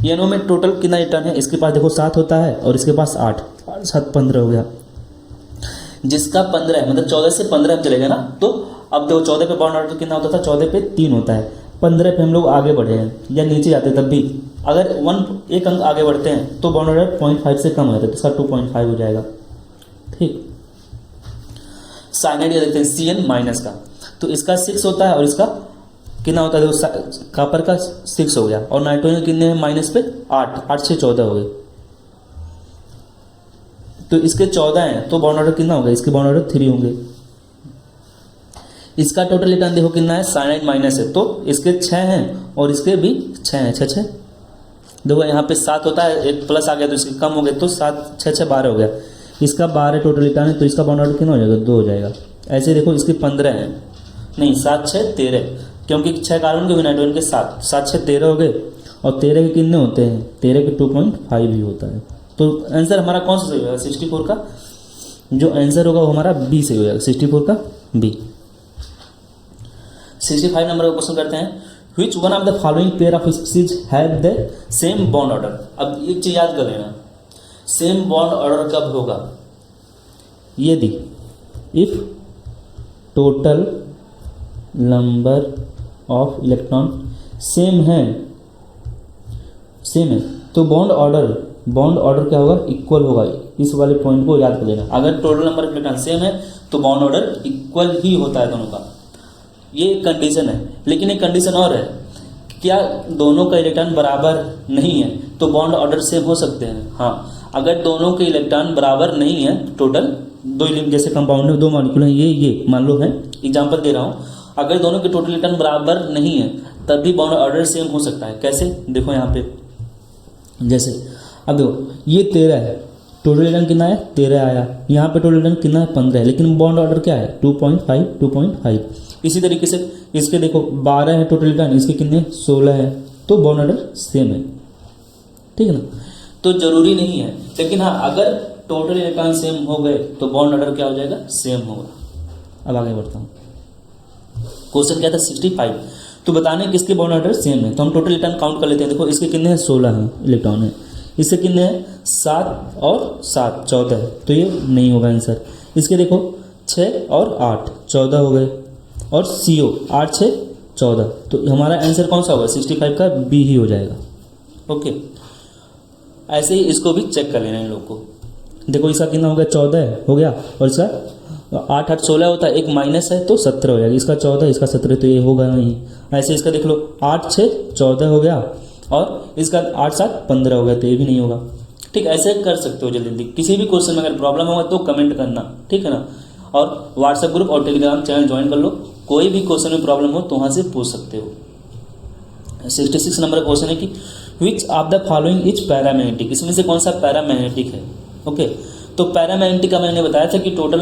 NO में टोटल कितना इलेक्ट्रॉन है, इसके पास देखो 7 होता है और इसके पास 8, 7 15 हो गया। जिसका 15 है मतलब 14 से 15 चलेगा ना, तो अब देखो 14 पे बॉन्ड ऑर्डर कितना होता था, 14 पे 3 होता है, 15 पे हम लोग आगे बढ़े हैं या नीचे जाते हैं, तब भी अगर एक अंक आगे बढ़ते हैं तो बॉन्ड ऑर्डर 0.5 से कम हो जाता है, तो इसका 2.5 हो जाएगा। ठीक, साइनाइड देखते हैं CN माइनस का, तो इसका 6 होता है और इसका कितना होता है, देखो कापर का 6 हो गया, और नाइट्रोजन कितने हैं माइनस पे 8, 8 से 14 हो गए, तो इसके 14 हैं, तो बॉन्ड ऑर्डर कितना होगा, इसके बॉन्ड ऑर्डर 3 होंगे। इसका टोटल इलेक्ट्रॉन देखो कितना है, साइनाइड माइनस है, तो इसके 6 हैं और इसके भी 6 हैं, 6 6 देखो यहाँ पे 7 होता है, एक प्लस आ गया तो इसके कम हो गए, तो 7 6 6 12 हो गया। इसका 12 टोटल इलेक्ट्रॉन है, तो इसका बॉन्ड ऑर्डर कितना हो जाएगा, 2 हो जाएगा। ऐसे देखो इसके 15 हैं, नहीं 7 6 13, क्योंकि 6 कार्बन के नाइट्रोजन के 7 7 6 13 हो गए, और 13 के कितने होते हैं, 13 के 2.5 ही होता है। तो आंसर हमारा कौन सा सही होगा, 64 का जो आंसर होगा वो हमारा बी सही हो जाएगा, 64 का बी। 65 नंबर का क्वेश्चन करते हैं, विच one of the following pair of species have the same bond order. अब एक चीज याद कर लेना, सेम बॉन्ड ऑर्डर कब होगा, यदि if total number of electron same है तो बॉन्ड ऑर्डर क्या होगा, इक्वल होगा। इस वाले पॉइंट को याद कर लेना, अगर total number of electron same है तो बॉन्ड ऑर्डर इक्वल ही होता है दोनों का, ये एक कंडीशन है। लेकिन एक कंडीशन और है, क्या दोनों का इलेक्ट्रॉन बराबर नहीं है तो बॉन्ड ऑर्डर सेम हो सकते हैं। हाँ, अगर दोनों के इलेक्ट्रॉन बराबर नहीं है, टोटल दो जैसे कंपाउंड में 2 मॉलिक्यूल हैं, ये मान लो है, एग्जांपल दे रहा हूँ, अगर दोनों के टोटल इलेक्ट्रॉन बराबर नहीं है तब भी बॉन्ड ऑर्डर सेम हो सकता है। कैसे, देखो यहाँ पे जैसे अब देखो ये 13 है, टोटल इलेक्ट्रॉन कितना है 13 आया, यहाँ पे टोटल इलेक्ट्रॉन कितना है 15 है, लेकिन बॉन्ड ऑर्डर क्या है 2.5। इसी तरीके से इसके देखो 12 है टोटल इलेक्ट्रॉन, इसके कितने 16 है, तो बॉन्ड ऑर्डर सेम है। ठीक है ना, तो जरूरी नहीं है, लेकिन हाँ अगर टोटल इलेक्ट्रॉन सेम हो गए तो बॉन्ड ऑर्डर क्या हो जाएगा, सेम होगा। अब आगे बढ़ता हूँ, क्वेश्चन क्या था 65, तो बताने किसके बॉन्ड ऑर्डर सेम है, तो हम टोटल इलेक्ट्रॉन काउंट कर लेते हैं। देखो इसके कितने हैं 16 हैं इलेक्ट्रॉन है, इससे कितने हैं 7 और 7 14 है, तो ये नहीं होगा आंसर। इसके देखो 6 और 8 14 हो गए, और CO 8 6 14, तो हमारा आंसर कौन सा होगा 65 का बी ही हो जाएगा। ओके, ऐसे ही इसको भी चेक कर लेना इन लोग को। देखो इसका कितना हो गया 14 हो गया, और इसका 8 8 16 होता है, एक माइनस है तो 17 हो जाएगा, इसका 14 इसका 17 तो ये होगा नहीं। ऐसे इसका देख लो 8 6 14 हो गया और इसका 8 7 15 हो गया, तो ये भी नहीं होगा। ठीक, ऐसे कर सकते हो जल्दी जल्दी। किसी भी क्वेश्चन में अगर प्रॉब्लम होगा तो कमेंट करना, ठीक है ना। और व्हाट्सएप ग्रुप और टेलीग्राम चैनल ज्वाइन कर लो, कोई भी क्वेश्चन में प्रॉब्लम हो तो वहाँ से पूछ सकते हो। 66 नंबर का क्वेश्चन है कि which of the following is paramagnetic, इसमें से कौन सा पैरामैग्नेटिक है। ओके, तो पैरामैग्नेटिक का मैंने बताया था कि टोटल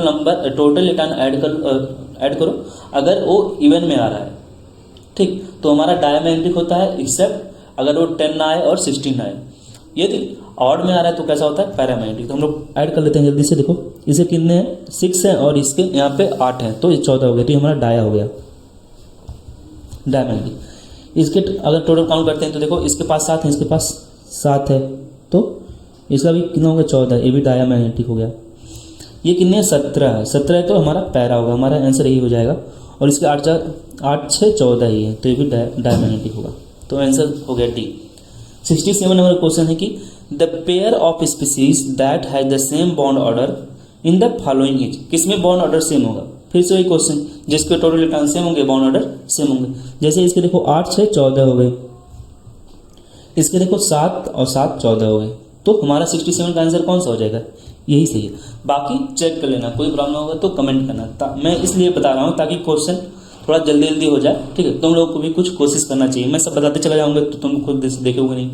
इलेक्ट्रॉन ऐड करो अगर वो इवन में आ रहा है, ठीक, तो हमारा डायमैग्नेटिक होता है एक्सेप्ट अगर वो 10 ना आए और 16 आए। यदि ऑड में आ रहा है तो कैसा होता है पैरामैग्नेटिक। तो हम लोग ऐड कर लेते हैं जल्दी से। देखो इसे कितने हैं 6 है और इसके यहाँ पे 8 है, तो ये 14 हो गया, तो ये हमारा डाया हो गया डायमैग्नेटिक। इसके अगर टोटल काउंट करते हैं तो देखो इसके पास 7 है, इसके पास 7 है, तो इसका भी कितना हो गया 14, ये भी डायमैग्नेटिक हो गया। ये कितने 17 है, 17 है तो हमारा पैरा होगा, हमारा आंसर यही हो जाएगा। और इसके 8 6 14 ही है, तो ये भी डायमैग्नेटिक होगा, तो आंसर हो गया डी। 67 नंबर क्वेश्चन है कि the pair of species that has the same bond order in the following is, किसमें बॉन्ड ऑर्डर सेम होगा। फिर से वही क्वेश्चन, जिसके टोटल इलेक्ट्रॉन सेम होंगे बॉन्ड ऑर्डर सेम होंगे। जैसे इसके देखो 8 6 14 हो गए, इसके देखो 7 और 7 14 हो गए, तो हमारा 67 का आंसर कौन सा हो जाएगा, यही सही है। बाकी चेक कर लेना, कोई प्रॉब्लम होगा तो कमेंट करना। मैं इसलिए बता रहा हूँ ताकि क्वेश्चन थोड़ा जल्दी जल्दी हो जाए, ठीक है। तुम लोगों को भी कुछ कोशिश करना चाहिए, मैं सब बताते चला जाऊँगा तो तुम खुद देखोगे नहीं,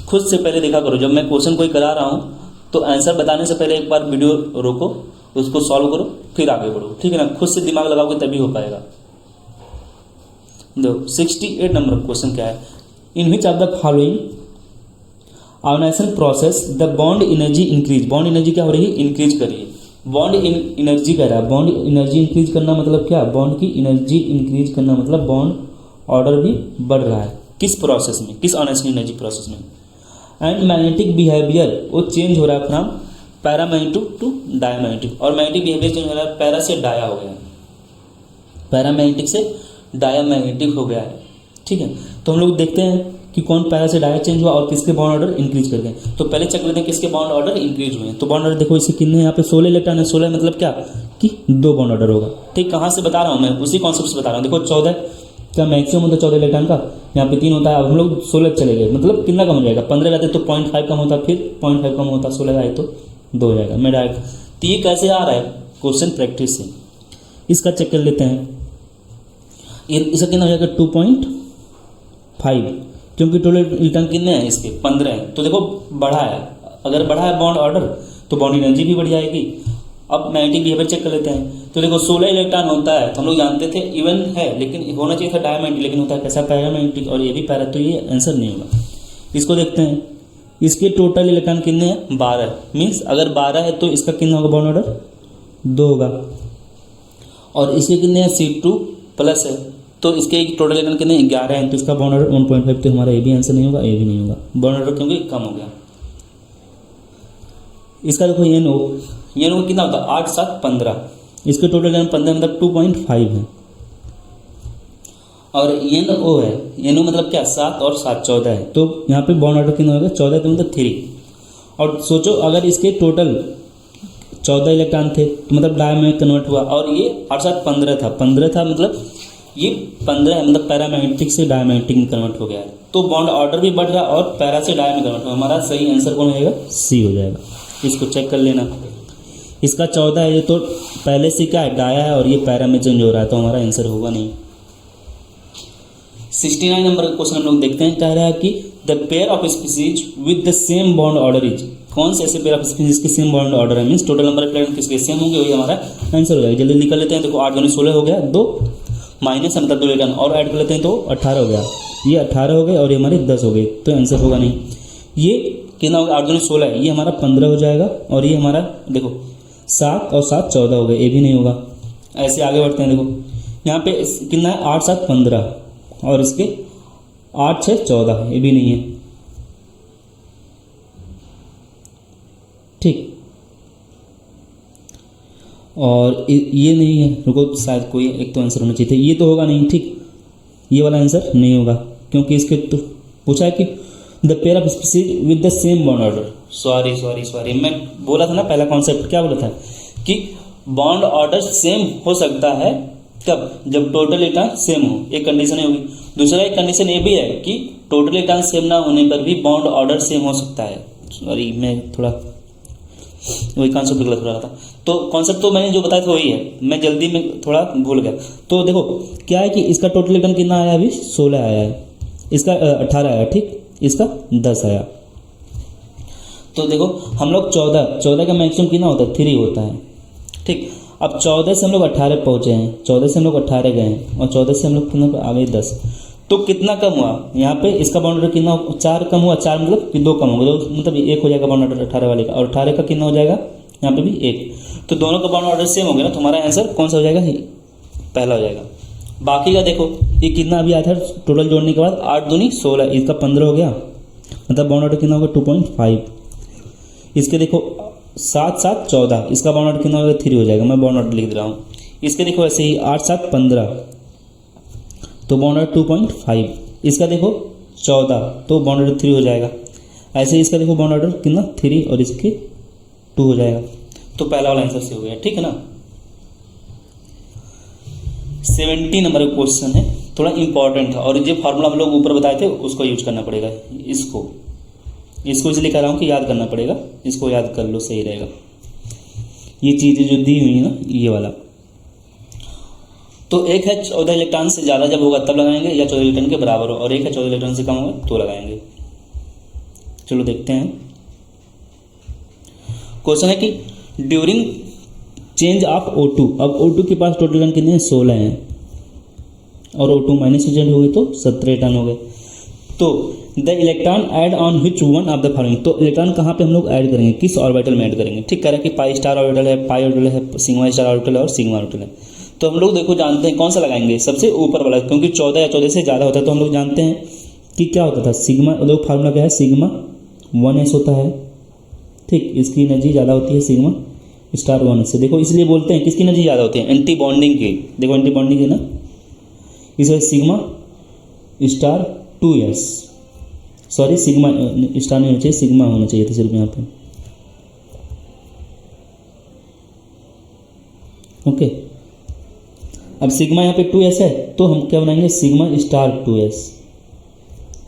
खुद से पहले देखा करो। जब मैं क्वेश्चन कोई करा रहा हूँ तो आंसर बताने से पहले एक बार वीडियो रोको, उसको सॉल्व करो, फिर आगे बढ़ो, ठीक है ना। खुद से दिमाग लगाओगे तभी हो पाएगा। दो 68 नंबर क्वेश्चन क्या है, in which of the following organisation process the bond energy increase. Bond energy क्या हो रही है, इंक्रीज करिए। बॉन्ड एनर्जी कह रहा है, बॉन्ड एनर्जी इंक्रीज करना मतलब क्या, बॉन्ड की एनर्जी इंक्रीज करना मतलब बॉन्ड ऑर्डर भी बढ़ रहा है। किस प्रोसेस में, किस ऑर्गेनाइजेशन एनर्जी प्रोसेस में। एंड मैग्नेटिक बिहेवियर वो चेंज हो रहा है फ्रॉम पैरामैग्नेटिक टू डायमैग्नेटिक, और मैग्नेटिक बिहेवियर चेंज हो रहा है, पैरा से डाया हो गया, पैरामैग्नेटिक से डायमैग्नेटिक हो गया है, ठीक है। तो हम लोग देखते हैं कि कौन पैरा से डाया चेंज हुआ और किसके बॉन्ड ऑर्डर इंक्रीज कर गए। तो पहले चेक लेते हैं किसके बॉन्ड ऑर्डर इंक्रीज हुए हैं। तो बॉन्ड ऑर्डर देखो इसे कितने, यहाँ पे 16 इलेक्ट्रॉन है, 16 मतलब क्या कि 2 बॉन्ड ऑर्डर होगा, ठीक। कहाँ से बता रहा हूँ मैं, उसी कॉन्सेप्ट से बता रहा हूँ। देखो 14 का मैक्सिमम होता है 14 इलेक्ट्रॉन का, यहाँ पे 3 होता है, अब हम लोग 16 चले गए, मतलब कितना कम हो जाएगा, 15 रहते तो 0.5 कम होता, फिर 0.5 कम होता, 16 आए तो 2 हो जाएगा। मैं डायरेक्ट, तो ये कैसे आ रहा है क्वेश्चन प्रैक्टिस से, इसका चेक कर लेते हैं। इसका कितना हो जाएगा 2.5, क्योंकि टोटल इलेक्ट्रॉन कितने हैं इसके 15 हैं, तो देखो बढ़ा है, अगर बढ़ा है बॉन्ड ऑर्डर तो बॉन्ड एनर्जी भी बढ़ जाएगी। अब मैग्नेटिक बिहेवियर चेक कर लेते हैं। तो देखो 16 इलेक्ट्रॉन होता है, तो हम लोग जानते थे इवन है, लेकिन होना चाहिए था डायमैग्नेटिक, लेकिन होता है कैसा पैरामैग्नेटिक, और ये भी पैरा, तो ये आंसर नहीं होगा। इसको देखते हैं, इसके टोटल इलेक्ट्रॉन कितने हैं 12, मीन्स अगर 12 है तो इसका कितना होगा बॉन्ड ऑर्डर 2 होगा, और इसके कितने हैं C2 प्लस है, तो इसके टोटल इलेक्ट्रॉन कितने 11 हैं, तो इसका बॉन्ड ऑर्डर 1.5, तो हमारा ये भी आंसर नहीं होगा, ये भी नहीं होगा, बॉन्ड ऑर्डर क्योंकि कम हो गया। इसका देखो NO कितना होता है 8 7 15, इसके टोटल इलेक्ट्रॉन 15 मतलब 2.5 है। और NO है, NO मतलब क्या 7 और 7 14 है, तो यहाँ पे बॉन्ड ऑर्डर कितना होगा 14, तो मतलब 3। और सोचो अगर इसके टोटल 14 इलेक्ट्रॉन थे तो मतलब डाय में कन्वर्ट हुआ, और ये 8 7 15 था, 15 था मतलब ये 15 है, मतलब पैरामैग्नेटिक से डायमैग्नेटिक में कन्वर्ट हो गया है, तो बॉन्ड ऑर्डर भी बढ़ रहा है और पैरा से डाय में कन्वर्ट हुआ। हमारा सही आंसर कौन हो जाएगा, C हो जाएगा। इसको चेक कर लेना, इसका 14 है, ये तो पहले से क्या है डाया है, और ये पैरा में चेंज हो रहा है, तो हमारा आंसर होगा नहीं। 69 नंबर का क्वेश्चन हम लोग देखते हैं, कह रहा है कि the pair of species with the same bond order is, कौन से ऐसे पेयर ऑफ स्पीसीज के सेम बॉन्ड ऑर्डर है, means total number of electron किसके सेम होंगे, वही हमारा आंसर हो जाएगा। जल्दी निकल लेते हैं। देखो 8 दूनी 16 हो गया, 2 माइनस मतलब 2 इलेक्ट्रॉन और ऐड कर लेते हैं तो 18 हो गया, ये 18 हो गए और ये हमारे 10 हो गए, तो आंसर होगा नहीं। ये कितना होगा 8 दूनी 16 है, ये हमारा 15 हो जाएगा, और ये हमारा देखो 7 और 7 14 हो गए, ये भी नहीं होगा। ऐसे आगे बढ़ते हैं, देखो यहाँ पे कितना है 8 7 15, और इसके 8 6 14, ये भी नहीं है, ठीक। और ये नहीं है, रुको शायद कोई एक तो आंसर होना चाहिए था, ये तो होगा नहीं, ठीक, ये वाला आंसर नहीं होगा, क्योंकि इसके तो पूछा है कि the pair of species with the same bond order. Sorry मैं बोला था ना पहला कॉन्सेप्ट क्या बोला था कि बॉन्ड ऑर्डर सेम हो सकता है कब, जब टोटल इलेक्ट्रॉन सेम हो, एक कंडीशन ही होगी। दूसरा एक कंडीशन ये भी है कि टोटल इलेक्ट्रॉन सेम ना होने पर भी बॉन्ड ऑर्डर सेम हो सकता है। सॉरी मैं थोड़ा वही कॉन्सेप्ट गलत हो रहा था, तो कॉन्सेप्ट तो मैंने जो बताया था वही है, मैं जल्दी में थोड़ा भूल गया। तो देखो क्या है कि इसका टोटल इलेक्ट्रॉन कितना आया, अभी 16 आया है, इसका 18 आया, ठीक, इसका 10 आया। तो देखो हम लोग 14 का मैक्सिमम कितना होता है, 3 होता है, ठीक। अब 14 से हम लोग 18 पहुँचे हैं, 14 से हम लोग 18 गए हैं, और 14 से हम लोग कितना आ गए 10। तो कितना कम हुआ यहाँ पे, इसका बाउंड ऑर्डर कितना, 4 कम हुआ, 4 मतलब कि 2 कम हो गया, तो मतलब 1 हो जाएगा बाउंड ऑर्डर 18 वाले का, और 18 का कितना हो जाएगा यहाँ पे भी 1। तो दोनों का बाउंड ऑर्डर सेम हो गया ना, तो हमारा आंसर कौन सा हो जाएगा, पहला हो जाएगा। बाकी का देखो ये कितना अभी आया था टोटल जोड़ने के बाद, 8 दूनी 16, इसका 15 हो गया, मतलब बाउंड ऑर्डर कितना होगा 2.5। इसके देखो 7 7 14, इसका बाउंड ऑर्डर कितना होगा 3 हो जाएगा, मैं बाउंड ऑर्डर लिख दे रहा हूँ। इसके देखो ऐसे ही 8 7 15, तो बाउंड ऑर्डर 2.5। इसका देखो 14, तो बाउंड ऑर्डर 3 हो जाएगा। ऐसे ही इसका देखो बाउंड ऑर्डर कितना 3, और इसके 2 हो जाएगा। तो पहला वाला आंसर से हो गया, ठीक है ना। 70 नंबर का क्वेश्चन है, थोड़ा इंपॉर्टेंट था, और जो फार्मूला हम लोग ऊपर बताए थे उसको यूज करना पड़ेगा। इसको इसलिए कह रहा हूँ कि याद करना पड़ेगा, इसको याद कर लो, सही रहेगा। ये चीज़ें जो दी हुई है ना, ये वाला, तो एक है 14 इलेक्ट्रॉन से ज़्यादा जब होगा तब लगाएंगे, या 14 इलेक्ट्रॉन के बराबर हो, और एक है 14 इलेक्ट्रॉन से कम होगा तो लगाएंगे। चलो देखते हैं। क्वेश्चन है कि ड्यूरिंग चेंज ऑफ O2, अब O2 के पास टोटल इलेक्ट्रॉन कितने हैं, 16 हैं, और O2 माइनस एजेंट हो गए तो 17 इलेक्ट्रॉन हो गए। तो the electron add on which one of the following, तो इलेक्ट्रॉन कहाँ पे हम लोग ऐड करेंगे, किस ऑर्बिटल में ऐड करेंगे, ठीक। कह रहा है कि पाई स्टार ऑर्बिटल है, पाई ऑर्बिटल है, सिग्मा स्टार ऑर्बिटल है, और सिग्मा ऑर्बिटल है। तो हम लोग देखो जानते हैं कौन सा लगाएंगे, सबसे ऊपर वाला, क्योंकि 14 या 14 से ज़्यादा होता है। तो हम लोग जानते हैं कि क्या होता था, सिग्मा, देखो फार्मूला क्या है, सिग्मा 1s होता है, ठीक। इसकी एनर्जी ज़्यादा होती है सिग्मा स्टार 1s से। देखो इसलिए बोलते हैं किसकी एनर्जी ज़्यादा होती है, एंटी बॉन्डिंग की। देखो एंटी बॉन्डिंग है ना, इसलिए sigma star 2s, sorry sigma star नहीं होना चाहिए, सिग्मा होना चाहिए था सिर्फ यहाँ पे, ओके। अब सिग्मा यहाँ पे 2s है, तो हम क्या बनाएंगे, सिग्मा स्टार 2s।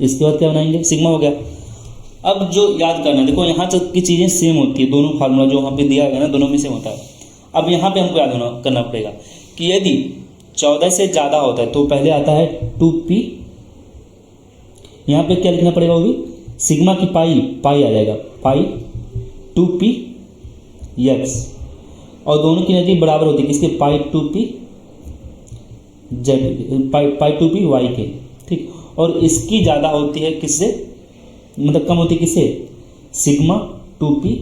इसके बाद क्या बनाएंगे, सिग्मा हो गया। अब जो याद करना है, देखो यहाँ तक की चीज़ें सेम होती है, दोनों फार्मूला जो वहाँ पे दिया गया ना, दोनों में सेम होता है। अब यहाँ पे हमको याद करना पड़ेगा कि यदि 14 से ज़्यादा होता है तो पहले आता है 2p, यहाँ पे क्या लिखना पड़ेगा, वो भी सिग्मा की पाई आ जाएगा, पाई 2p x, और दोनों की एनर्जी बराबर होती है किसके, पाई 2p z, पाई 2p y के, ठीक। और इसकी ज़्यादा होती है किससे, मतलब कम होती है किससे, सिग्मा 2p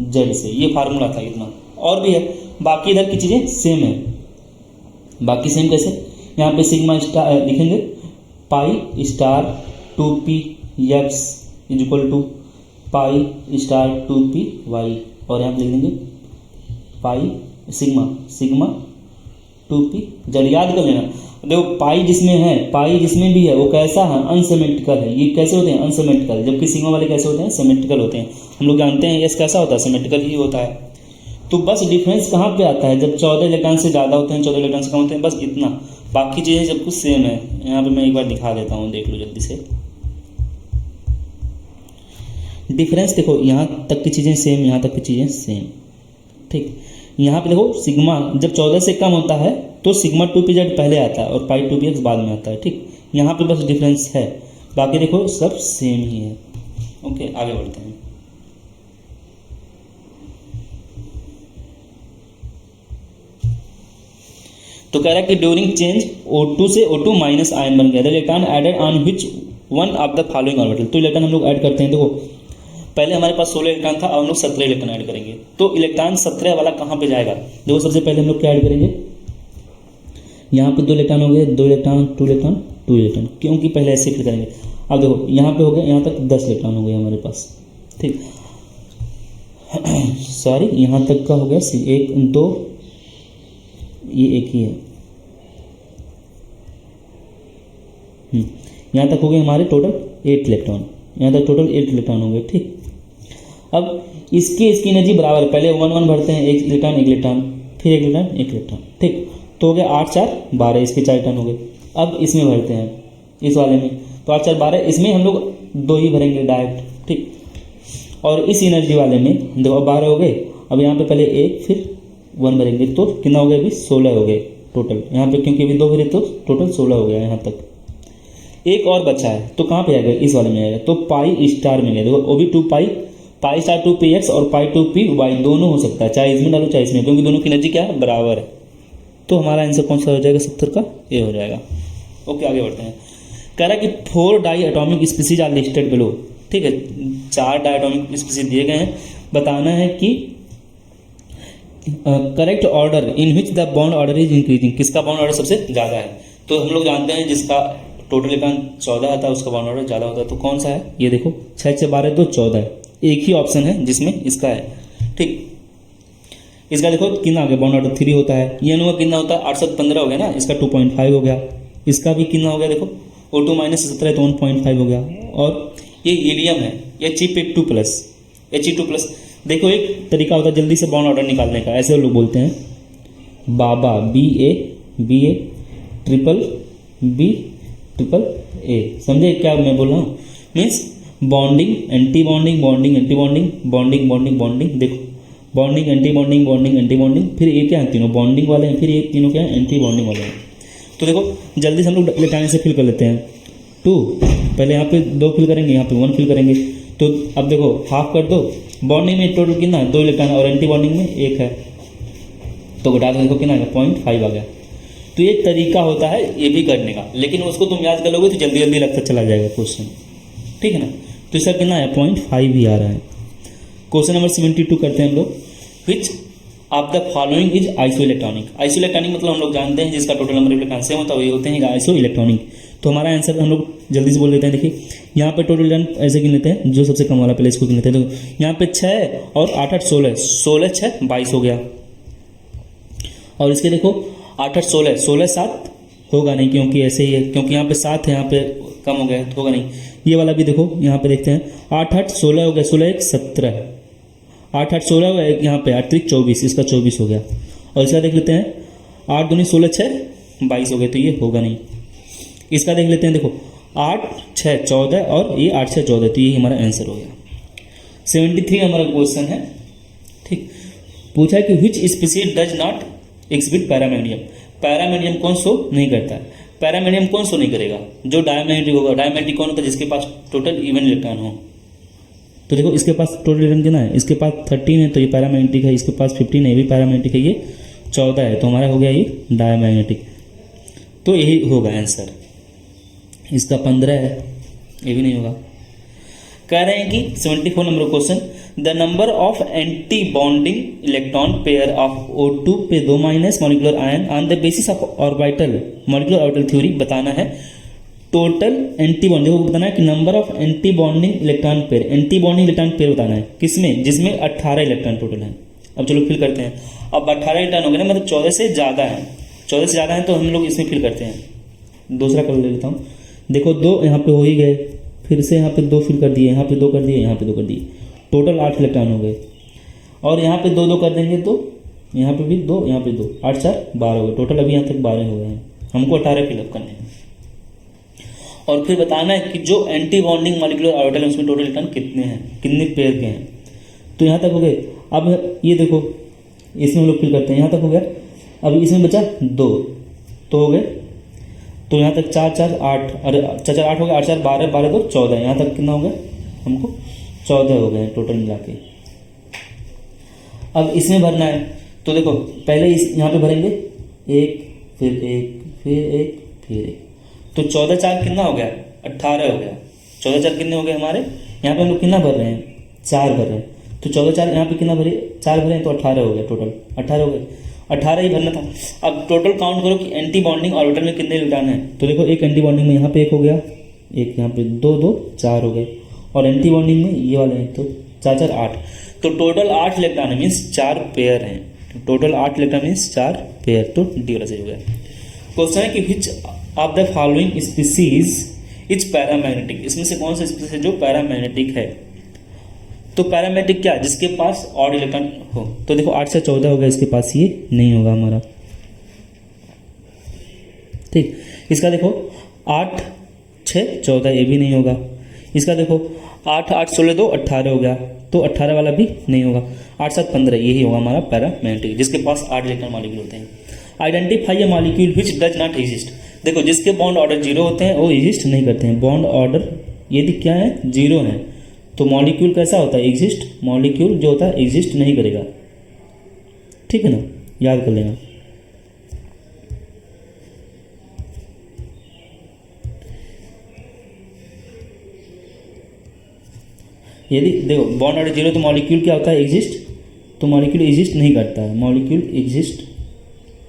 z से। ये फार्मूला था इतना, और भी है, बाकी इधर की चीज़ें सेम है। बाकी सेम कैसे, यहाँ पे सिग्मा स्टार लिखेंगे, pi star 2p x is equal to pi star 2p y, और यहाँ पे लिख देंगे पाई सिग्मा 2p z। याद कर लेना, देखो पाई जिसमें है, पाई जिसमें भी है वो कैसा है, अनसिमेट्रिकल है। ये कैसे होते हैं, अनसिमेट्रिकल, जबकि सिग्मा वाले कैसे होते हैं, सिमेट्रिकल होते हैं। हम लोग जानते हैं एस कैसा होता है, सिमेट्रिकल ही होता है। तो बस डिफरेंस कहाँ पे आता है, जब 14 इलेक्ट्रॉन से ज़्यादा होते हैं, 14 इलेक्ट्रॉन से कम होते हैं, बस इतना। बाकी चीज़ें सब कुछ सेम है। यहाँ पे मैं एक बार दिखा देता हूँ, देख लो जल्दी से। डिफरेंस देखो, यहाँ तक की चीज़ें सेम, यहाँ तक की चीज़ें सेम, ठीक। यहाँ पे देखो सिग्मा जब 14 से कम होता है तो सिग्मा 2p z पहले आता है और पाई 2p x बाद में आता है, ठीक। यहाँ पे बस डिफरेंस है, बाकी देखो सब सेम ही है। ओके, आगे बढ़ते हैं। तो कह रहा है कि ड्यूरिंग चेंज O2 से O2 माइनस आयन बन गया, the electron added on which one of the following orbital. तो इलेक्ट्रॉन हम लोग ऐड करते हैं। देखो पहले हमारे पास 16 इलेक्ट्रॉन था, अब हम लोग 17 इलेक्ट्रॉन ऐड करेंगे। तो इलेक्ट्रॉन 17 वाला कहाँ पे जाएगा, देखो सबसे पहले हम लोग क्या ऐड करेंगे, यहाँ पे 2 इलेक्ट्रॉन हो गए, 2 इलेक्ट्रॉन 2 इलेक्ट्रॉन 2 इलेक्ट्रॉन, क्योंकि पहले ऐसे फिर करेंगे। अब देखो यहाँ पे हो गया, यहाँ तक 10 इलेक्ट्रॉन हो गए हमारे पास, ठीक। सॉरी, यहाँ तक का हो गया 1 2, ये एक ही है। यहाँ तक हो गए हमारे टोटल 8 इलेक्ट्रॉन, यहाँ तक टोटल 8 इलेक्ट्रॉन हो गए, ठीक। अब इसकी एनर्जी बराबर है, पहले 1 1 भरते हैं, 1 इलेक्ट्रॉन 1 इलेक्ट्रॉन, फिर एक इलेक्ट्रॉन एक इलेक्ट्रॉन, ठीक। तो हो गया 8 4 12, इसके 4 इलेक्ट्रॉन हो गए। अब इसमें भरते हैं, इस वाले में, तो 8 4 12, इसमें हम लोग 2 ही भरेंगे डायरेक्ट, ठीक। और इस एनर्जी वाले में देखो 12 हो गए। अब यहाँ पे पहले 1 फिर 1 भरेंगे, तो कितना हो गया अभी 16 हो गए टोटल यहाँ पे, क्योंकि अभी 2 भरे तो टोटल 16 हो गया यहाँ तक। एक और बचा है, तो कहाँ पे आएगा, इस वाले में आएगा, तो पाई स्टार में देखो, वो भी 2 पाई स्टार 2 पी एक्स और पाई 2 पी वाई दोनों हो सकता है, चाहे इसमें डालो चाहे इसमें, क्योंकि दोनों की एनर्जी क्या है, बराबर है। तो हमारा आंसर कौन सा हो जाएगा, 70 का ए हो जाएगा। ओके, आगे बढ़ते हैं। कह रहा है कि 4 diatomic species are listed below, ठीक है, 4 डाई एटॉमिक स्पीसीज दिए गए हैं। बताना है कि correct order in which the bond order is increasing, किसका बॉन्ड ऑर्डर सबसे ज़्यादा है। तो हम लोग जानते हैं जिसका टोटल इलेक्ट्रॉन 14 आता है उसका बॉन्ड ऑर्डर ज़्यादा होता है, तो कौन सा है, ये देखो 6 6 12 2 14 है, एक ही ऑप्शन है जिसमें इसका है, ठीक। इसका देखो कितना आ गया, बॉन्ड ऑर्डर 3 होता है। ये अणु का कितना होता है, 8 7 15 हो गया ना, इसका 2.5 हो गया। इसका भी कितना हो गया देखो, O2 - 17 तो 1.5 हो गया। और ये हीलियम है, He2+, He2+। देखो एक तरीका होता है जल्दी से बॉन्ड ऑर्डर निकालने का, ऐसे लोग बोलते हैं बाबा, BA triple B triple A, समझे क्या मैं बोल रहा हूँ, means bonding anti bonding, bonding anti bonding, bonding bonding bonding, देखो bonding anti bonding, bonding anti bonding, फिर ये क्या है, तीनों बॉन्डिंग वाले हैं, फिर ये तीनों क्या है, एंटी बॉन्डिंग वाले हैं। तो देखो जल्दी से हम लोग इलेक्ट्रॉन से फिल कर लेते हैं। 2 पहले यहाँ पे 2 फिल करेंगे, यहाँ पे 1 फिल करेंगे। तो अब देखो हाफ कर दो, बॉन्डिंग में टोटल कितना है, 2 इलेक्ट्रॉन, और एंटी बॉन्डिंग में 1 है, तो घटा दो, देखो कितना आ गया, 0.5 आ गया। तो ये तरीका होता है ये भी करने का, लेकिन उसको तुम याद कर लोगे तो जल्दी जल्दी लगता चला जाएगा क्वेश्चन, ठीक है ना। तो इसका कितना है, 0.5 ही आ रहा है। क्वेश्चन नंबर 72 करते हैं हम लोग। विच of the following is iso electronic. Iso electronic मतलब हम लोग जानते हैं जिसका टोटल नंबर इलेक्ट्रॉन सेम होता है वही होते हैं आइसो इलेक्ट्रॉनिक। तो हमारा आंसर हम लोग जल्दी से बोल देते हैं। देखिए यहाँ पे टोटल इलेक्ट्रॉन ऐसे गिन लेते हैं, जो सबसे कम वाला पहले इसको गिन लेते हैं। तो यहाँ पे 6 और 8 8 16, 16 6 22 हो गया। और इसके देखो 8 8 16, 16 7 होगा नहीं क्योंकि ऐसे ही है, क्योंकि यहाँ पे 7 है, यहाँ पे कम हो गया तो होगा नहीं। ये वाला भी देखो यहाँ पे देखते हैं, 8 8 16 हो गया, 16 1 17, 8 8 16 हो गया, यहाँ पे 8 3 24, इसका 24 हो गया। और इसका देख लेते हैं 8 दूनी 16 6 22 हो गए, तो ये होगा नहीं। इसका देख लेते हैं, देखो 8 6 14 और ये 8 6 14, तो ये हमारा आंसर हो गया। 73 हमारा क्वेश्चन है, ठीक। पूछा कि which species does not exhibit paramagnetism. Paramagnetism कौन शो नहीं करता है, पैरामैग्नेटिज्म कौन शो नहीं करेगा, जो डायमैग्नेटिक होगा। डायमैग्नेटिक कौन होता है, जिसके पास टोटल इवन इलेक्ट्रॉन हो। तो देखो इसके पास टोटल इलेक्ट्रॉन कितना है, इसके पास 13 है तो ये पैरामैग्नेटिक है, इसके पास 15 है ये भी पैरामैग्नेटिक है, ये 14 है तो हमारा हो गया ये डायमैग्नेटिक। तो यही होगा आंसर। इसका 15 है, ये भी नहीं होगा। कह रहे हैं कि 74 number question, the number of anti bonding electron pair of O2 पे 2 minus molecular ion on the basis of orbital molecular orbital theory बताना है। टोटल एंटी बॉन्डिंग को बताना है कि number of anti bonding electron pair, anti bonding electron pair बताना है किसमें, जिसमें 18 इलेक्ट्रॉन टोटल है। अब चलो फिल करते हैं। अब 18 इलेक्ट्रॉन हो गए ना, मतलब 14 से ज़्यादा है, 14 से ज़्यादा है तो हम लोग इसमें फिल करते हैं। दूसरा कर लेता हूँ, देखो 2 यहाँ पे हो ही गए, फिर से यहाँ पे 2 फिल कर दिए, यहाँ पे 2 कर दिए, यहाँ पे 2 कर दिए, टोटल 8 इलेक्ट्रॉन हो गए। और यहाँ पे 2 2 कर देंगे तो यहाँ पे भी 2, यहाँ पे 2, 8 4 12 हो गए, टोटल अभी यहाँ तक 12 हो गए हैं, हमको 18 फिलअप करने हैं। और फिर बताना है कि जो एंटी बॉन्डिंग मॉलिक्यूलर ऑर्बिटल है उसमें टोटल इलेक्ट्रॉन कितने हैं, कितने पेयर के हैं। तो यहाँ तक हो गए। अब ये देखो इसमें हम लोग फिल करते हैं, यहाँ तक हो गया। अब इसमें बचा 2 तो हो गए, तो यहाँ तक 4 4 8, अरे 4 4 8 हो गया, 8 4 12 12 2 14, यहाँ तक कितना हो गया, हमको 14 हो गए टोटल मिला के। अब इसमें भरना है, तो देखो पहले इस यहाँ पे भरेंगे 1 फिर 1 फिर 1 फिर 1, तो 14 4 कितना हो गया, 18 हो गया। 14 4 कितने हो गए हमारे, यहाँ पे हम लोग कितना भर रहे हैं, 4 भर रहे हैं, तो 14 4 यहाँ पे कितना भरे, 4 भरे हैं तो 18 हो गया, टोटल 18 हो गए, 18 ही भरना था। अब टोटल काउंट करो कि एंटी बॉन्डिंग ऑर्बिटल में कितने इलेक्ट्रॉन है। तो देखो एक एंटी बॉन्डिंग में यहाँ पे 1 हो गया, एक यहाँ पे 2 2 4 हो गए, और एंटी बॉन्डिंग में ये वाले हैं तो 4 4 8, तो टोटल 8 इलेक्ट्रॉन है, मीन्स 4 पेयर हैं। टोटल 8 इलेक्ट्रॉन मीन्स 4 पेयर, तो डी वाला सही हो गया। क्वेश्चन है कि which of the following species is paramagnetic. इसमें से कौन सा स्पीसीज है जो पैरामैग्नेटिक है। तो पैरामेट्रिक क्या है, जिसके पास ऑड इलेक्ट्रॉन हो। तो देखो 8 से 14 हो गया, इसके पास ये नहीं होगा हमारा। ठीक, इसका देखो 8 6 14, ये भी नहीं होगा। इसका देखो 8 8 16 2 18 हो गया, तो 18 वाला भी नहीं होगा। 8 7 15, यही होगा हमारा पैरामेट्रिक, जिसके पास 8 इलेक्ट्रॉन मॉलिक्यूल होते हैं। Identify a molecule which does not exist. देखो जिसके बॉन्ड ऑर्डर 0 होते हैं वो एग्जिस्ट नहीं करते हैं। बॉन्ड ऑर्डर यदि क्या है, 0 है, तो मॉलिक्यूल कैसा होता है, एग्जिस्ट। मॉलिक्यूल जो होता है एग्जिस्ट नहीं करेगा। ठीक है ना, याद कर लेना। यदि देखो बॉन्ड ऑर्डर 0 तो मॉलिक्यूल क्या होता है, एग्जिस्ट। तो मॉलिक्यूल एग्जिस्ट नहीं करता है, मॉलिक्यूल एग्जिस्ट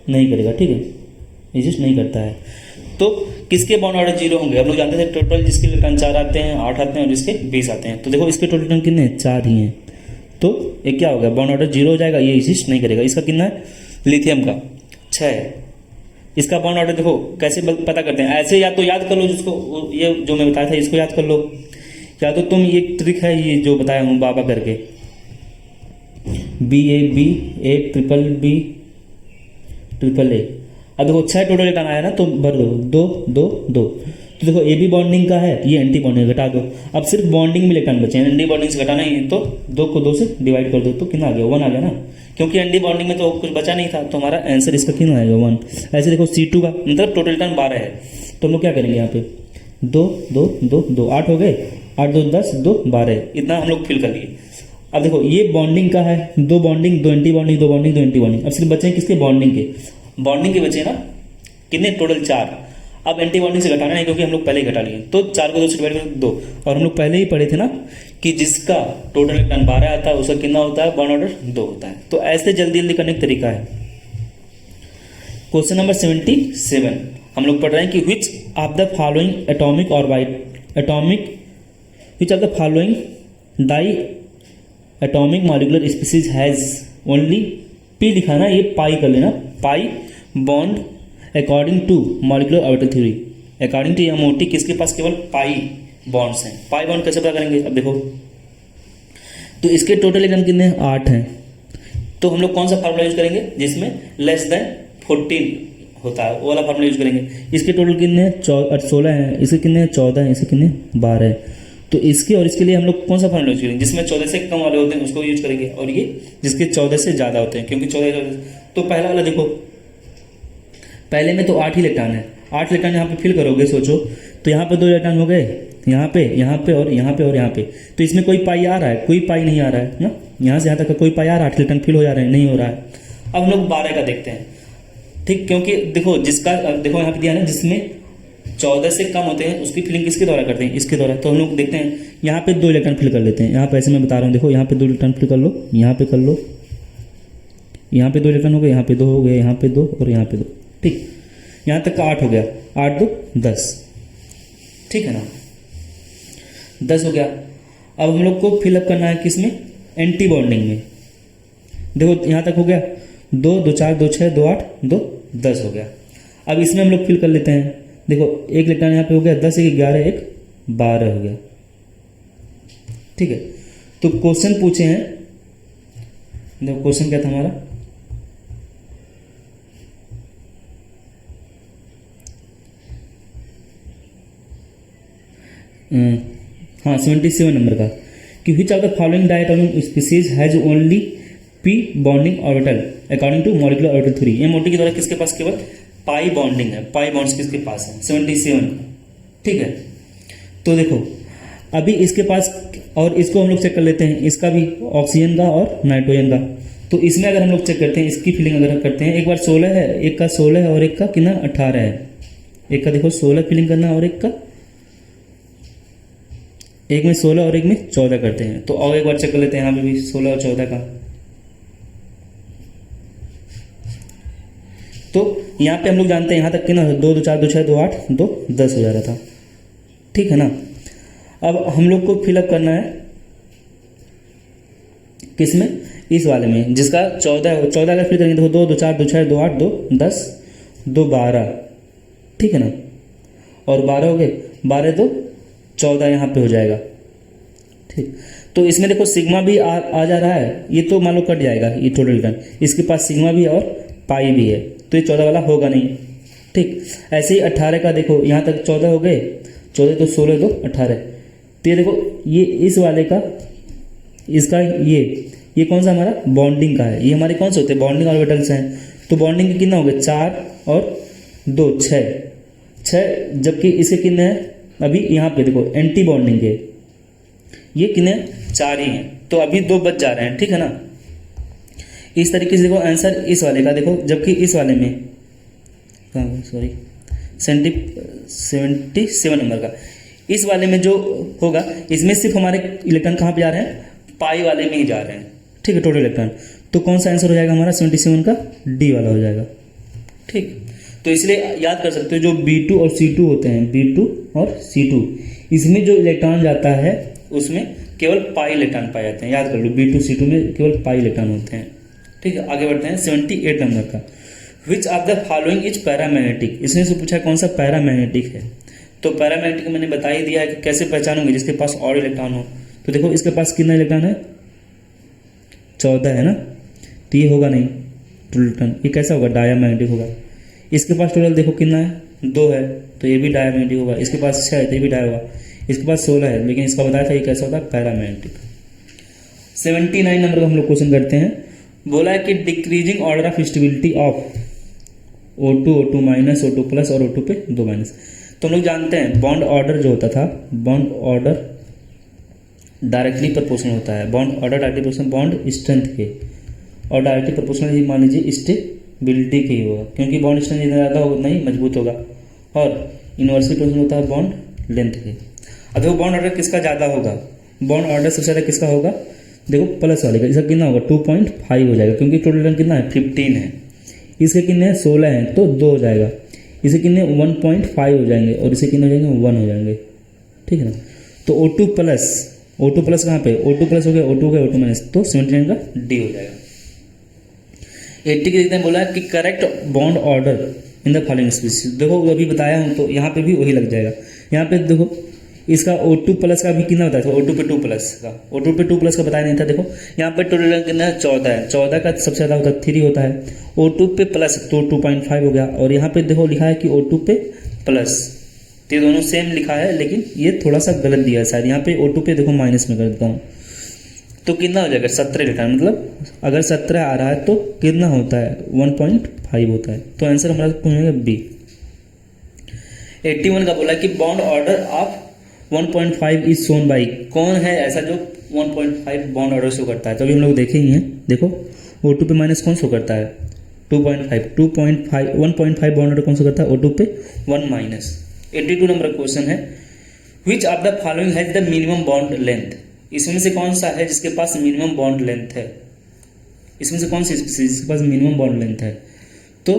नहीं करेगा। ठीक है, एग्जिस्ट नहीं करता है। तो किसके बॉन्ड ऑर्डर 0 होंगे, हम लोग जानते थे टोटल जिसके इलेक्ट्रॉन 4 आते हैं, 8 आते हैं और जिसके 20 आते हैं। तो देखो इसके टोटल इलेक्ट्रॉन कितने हैं, 4 ही हैं। तो ये क्या होगा, बॉन्ड ऑर्डर 0 हो जाएगा, ये एग्जिस्ट नहीं करेगा। इसका कितना है, लिथियम का 6 है। इसका बॉन्ड ऑर्डर देखो कैसे पता करते हैं, ऐसे या तो याद कर लो, जिसको ये जो मैं बताया था इसको याद कर लो, या तो तुम ये ट्रिक है ये जो बताया हूँ बाबा करके, BA triple B triple A। अब देखो 6 टोटल इलेक्ट्रॉन आया ना, तो भर दो 2 2 2। तो देखो ये भी बॉन्डिंग का है, ये एंटी बॉन्डिंग घटा दो। अब सिर्फ बॉन्डिंग में इलेक्ट्रॉन बचे हैं, एंटी बॉन्डिंग से घटाना ही है, तो 2 को 2 से डिवाइड कर दो, तो कितना आ गया, 1 आ गया ना, क्योंकि एंटी बॉन्डिंग में तो कुछ बचा नहीं था। तो हमारा आंसर इसका कितना आएगा, 1। ऐसे देखो C2 का मतलब टोटल इलेक्ट्रॉन 12 है, तो हम लोग क्या करेंगे यहाँ पे 2 2 2 2 8 हो गए, 8 2 10 2 12, इतना हम लोग फिल कर लिए। अब देखो ये बॉन्डिंग का है, 2 bonding 2 anti bonding 2 bonding 2 anti bonding. अब सिर्फ बचे हैं किसके, बॉन्डिंग के। बॉन्डिंग के बचे ना कितने, टोटल 4। अब एंटी बॉन्डिंग से घटाना है क्योंकि हम लोग पहले ही घटा लिए, तो 4 को 2 से डिवाइड कर 2। और हम लोग पहले ही पढ़े थे ना कि जिसका टोटल इलेक्ट्रॉन 12 आता है उसका कितना होता है, बॉन्ड ऑर्डर 2 होता है। तो ऐसे जल्दी जल्दी करने का तरीका है। क्वेश्चन नंबर 77 हम लोग पढ़ रहे हैं कि which of the following atomic which of the following diatomic molecular species has only P लिखा ना, ये पाई कर लेना, pi bond according to molecular orbital theory. According to MOT किसके पास केवल पाई बॉन्ड्स हैं। पाई बॉन्ड कैसे पता करेंगे, अब देखो तो इसके टोटल इलेक्ट्रॉन कितने हैं, 8 हैं। तो हम लोग कौन सा फार्मूला यूज करेंगे, जिसमें लेस देन 14 होता है, वो वाला फार्मूला यूज करेंगे। इसके टोटल कितने हैं, 16 हैं, इसके कितने हैं, 14 हैं, इसके कितने 12 हैं। तो इसके और इसके लिए हम लोग कौन सा फार्मूला यूज करेंगे, जिसमें 14 से कम वाले होते हैं उसको यूज करेंगे, और ये जिसके 14 से ज़्यादा होते हैं, क्योंकि 14। तो पहला वाला देखो, पहले में तो 8 ही इलेक्ट्रॉन है, 8 इलेक्ट्रॉन यहाँ पे फिल करोगे, सोचो तो यहाँ पे 2 इलेक्ट्रॉन हो गए, यहाँ पे और यहाँ पे और यहाँ पे। तो इसमें कोई पाई आ रहा है, कोई पाई नहीं आ रहा है ना, यहाँ से यहाँ तक का कोई पाई आ रहा है, 8 इलेक्ट्रॉन फिल हो जा रहे हैं, नहीं हो रहा है। अब हम लोग 12 का देखते हैं। ठीक, क्योंकि देखो जिसका देखो यहाँ पे दिया है ना, जिसमें 14 से कम होते हैं उसकी फिलिंग किसके द्वारा करते हैं, इसके द्वारा। तो हम लोग देखते हैं यहाँ पे 2 इलेक्ट्रॉन फिल कर लेते हैं। यहाँ पे ऐसे मैं बता रहा हूँ, देखो यहाँ पे 2 इलेक्ट्रॉन फिल कर लो, यहाँ पे कर लो, यहाँ पे 2 इलेक्ट्रॉन हो गए, यहाँ पे 2 हो गए, यहाँ पे 2 और यहाँ पे 2। ठीक, यहाँ तक का 8 हो गया, 8 2 10। ठीक है ना, 10 हो गया। अब हम लोग को फिलअप करना है किसमें, एंटी बॉन्डिंग में। देखो यहाँ तक हो गया, 2 2 4 2 6 2 8 2 10 हो गया। अब इसमें हम लोग फिल कर लेते हैं। देखो एक इलेक्ट्रॉन यहाँ पे हो गया, 10 1 11 1 12 हो गया। ठीक है, तो क्वेश्चन पूछे हैं, देखो क्वेश्चन क्या था हमारा, हाँ 77 नंबर का, कि which of the following diatomic species has only P bonding orbital according to molecular orbital theory. MOT के द्वारा किसके पास केवल पाई बॉन्डिंग है, पाई बॉन्ड्स किसके पास है, 77। ठीक है, तो देखो अभी इसके पास, और इसको हम लोग चेक कर लेते हैं, इसका भी ऑक्सीजन का और नाइट्रोजन का। तो इसमें अगर हम लोग चेक करते हैं, इसकी फिलिंग अगर करते हैं, एक बार 16 है, एक का 16 है और एक का कितना 18 है। एक का देखो 16 फिलिंग करना और एक का, एक में 16 और एक में 14 करते हैं। तो और एक बार चेक कर लेते हैं, यहाँ पे भी 16 और 14 का। तो यहाँ पे हम लोग जानते हैं यहाँ तक कितना 2 2 4 2 6 2 8 2 10 हो जा रहा था। ठीक है ना, अब हम लोग को फिलअप करना है किसमें, इस वाले में, जिसका 14 अगर फिल करेंगे, देखो 2 2 4 2 6 2 8 2 10 2 12। ठीक है ना, और 12 हो गए, 12 2 14 यहाँ पे हो जाएगा। ठीक, तो इसमें देखो सिग्मा भी आ जा रहा है, ये तो मान लो कट जाएगा ये टोटल इलेक्ट्रॉन, इसके पास सिग्मा भी है और पाई भी है, तो ये 14 वाला होगा नहीं। ठीक, ऐसे ही 18 का देखो, यहाँ तक 14 हो गए, 14 तो 16 तो 18, तो ये देखो ये इस वाले का, इसका ये कौन सा हमारा बॉन्डिंग का है, ये हमारे कौन से होते हैं बॉन्डिंग ऑर्बिटल्स हैं। तो बॉन्डिंग के कितना हो गए 4 और 2 6, जबकि इसके कितने हैं अभी यहाँ पे देखो एंटी बॉन्डिंग के, ये कितने 4 ही हैं, तो अभी 2 बच जा रहे हैं। ठीक है ना, इस तरीके से देखो आंसर इस वाले का देखो, जबकि इस वाले में सॉरी 77 नंबर का, इस वाले में जो होगा इसमें सिर्फ हमारे इलेक्ट्रॉन कहाँ पे जा रहे हैं, पाई वाले में ही जा रहे हैं। ठीक है, टोटल इलेक्ट्रॉन, तो कौन सा आंसर हो जाएगा हमारा 77 का, डी वाला हो जाएगा। ठीक, तो इसलिए याद कर सकते हो जो B2 और C2 होते हैं, B2 और C2, इसमें जो इलेक्ट्रॉन जाता है उसमें केवल पाई इलेक्ट्रॉन पाए जाते हैं, याद कर लो B2 C2 में केवल पाई इलेक्ट्रॉन होते हैं। ठीक है, आगे बढ़ते हैं 78 नंबर का, विच of the following is paramagnetic. इसमें से पूछा कौन सा पैरामैग्नेटिक है, तो पैरामैग्नेटिक मैंने बता ही दिया है कि कैसे पहचानोगे, जिसके पास और इलेक्ट्रॉन हो। तो देखो इसके पास कितना इलेक्ट्रॉन है, 14 है ना, तो ये होगा नहीं टोटल इलेक्ट्रॉन, ये कैसा होगा डायमैग्नेटिक होगा। इसके पास टोटल देखो कितना है, 2 है, तो ये भी डायमैग्नेटिक होगा। इसके पास 6 है तो ये भी डाय होगा। इसके पास 16 है, लेकिन इसका बताया था ये कैसा होता है पैरामैग्नेटिक। 79 नंबर का हम लोग क्वेश्चन करते हैं, बोला है कि decreasing order of stability of O2 O2 minus O2 plus और O2 पे 2 माइनस। तो हम लोग जानते हैं बॉन्ड ऑर्डर जो होता था, बॉन्ड ऑर्डर डायरेक्टली प्रोपोर्शनल होता है, bond order directly proportional bond strength के, और डायरेक्टली प्रोपोर्शनल मान लीजिए स्टेबिलिटी के ही होगा, क्योंकि बॉन्ड स्ट्रेंथ जितना ज़्यादा होगा उतना ही मजबूत होगा, और इनवर्सली प्रोपोर्शनल होता है बॉन्ड लेंथ के। अब देखो बॉन्ड ऑर्डर किसका ज़्यादा होगा, बॉन्ड ऑर्डर सबसे ज़्यादा किसका होगा, देखो प्लस वाले का, इसका कितना होगा 2.5 हो जाएगा, क्योंकि टोटल लेंथ कितना है 15 है, इसके कितने हैं 16 हैं तो 2 हो जाएगा, इसे कितने 1.5 हो जाएंगे, और इसे कितने हो जाएंगे 1 हो जाएंगे। ठीक है ना, तो O2 प्लस कहाँ पे, O2 प्लस हो गया, O2 का O2 माइनस, तो 79 का डी हो जाएगा। 80 के देखते हैं, बोला कि correct bond order in the following species. देखो अभी बताया हूँ, तो यहाँ पे भी वही लग जाएगा। यहाँ पे देखो इसका O2 प्लस का भी कितना बताया था, O2 पे 2 प्लस का, O2 पे 2 प्लस का बताया नहीं था। देखो यहाँ पे टोटल कितना है 14 है, 14 का सबसे ज़्यादा होता है 3 होता है, O2 पे प्लस तो 2.5 हो गया, और यहाँ पे देखो लिखा है कि O2 पे प्लस, तो ये दोनों सेम लिखा है, लेकिन ये थोड़ा सा गलत दिया है शायद, यहाँ पे O2 पे देखो माइनस में कर देता हूँ, तो कितना हो जाएगा 17 इलेक्ट्रॉन, मतलब अगर 17 आ रहा है तो कितना होता है 1.5 होता है, तो आंसर हमारा पूछेगा बी। 81 का बोला कि bond order of 1.5 is shown by, कौन है ऐसा जो 1.5 बॉन्ड ऑर्डर शो करता है, तो अभी हम लोग देखेंगे। देखो O2 पे माइनस कौन शो करता है 2.5 1.5 बॉन्ड ऑर्डर कौन शो करता है O2 पे 1 माइनस। 82 नंबर क्वेश्चन है, विच of the following has the minimum bond length. इसमें से कौन सा है जिसके पास मिनिमम बॉन्ड लेंथ है, इसमें से कौन सी जिसके पास मिनिमम बॉन्ड लेंथ है, तो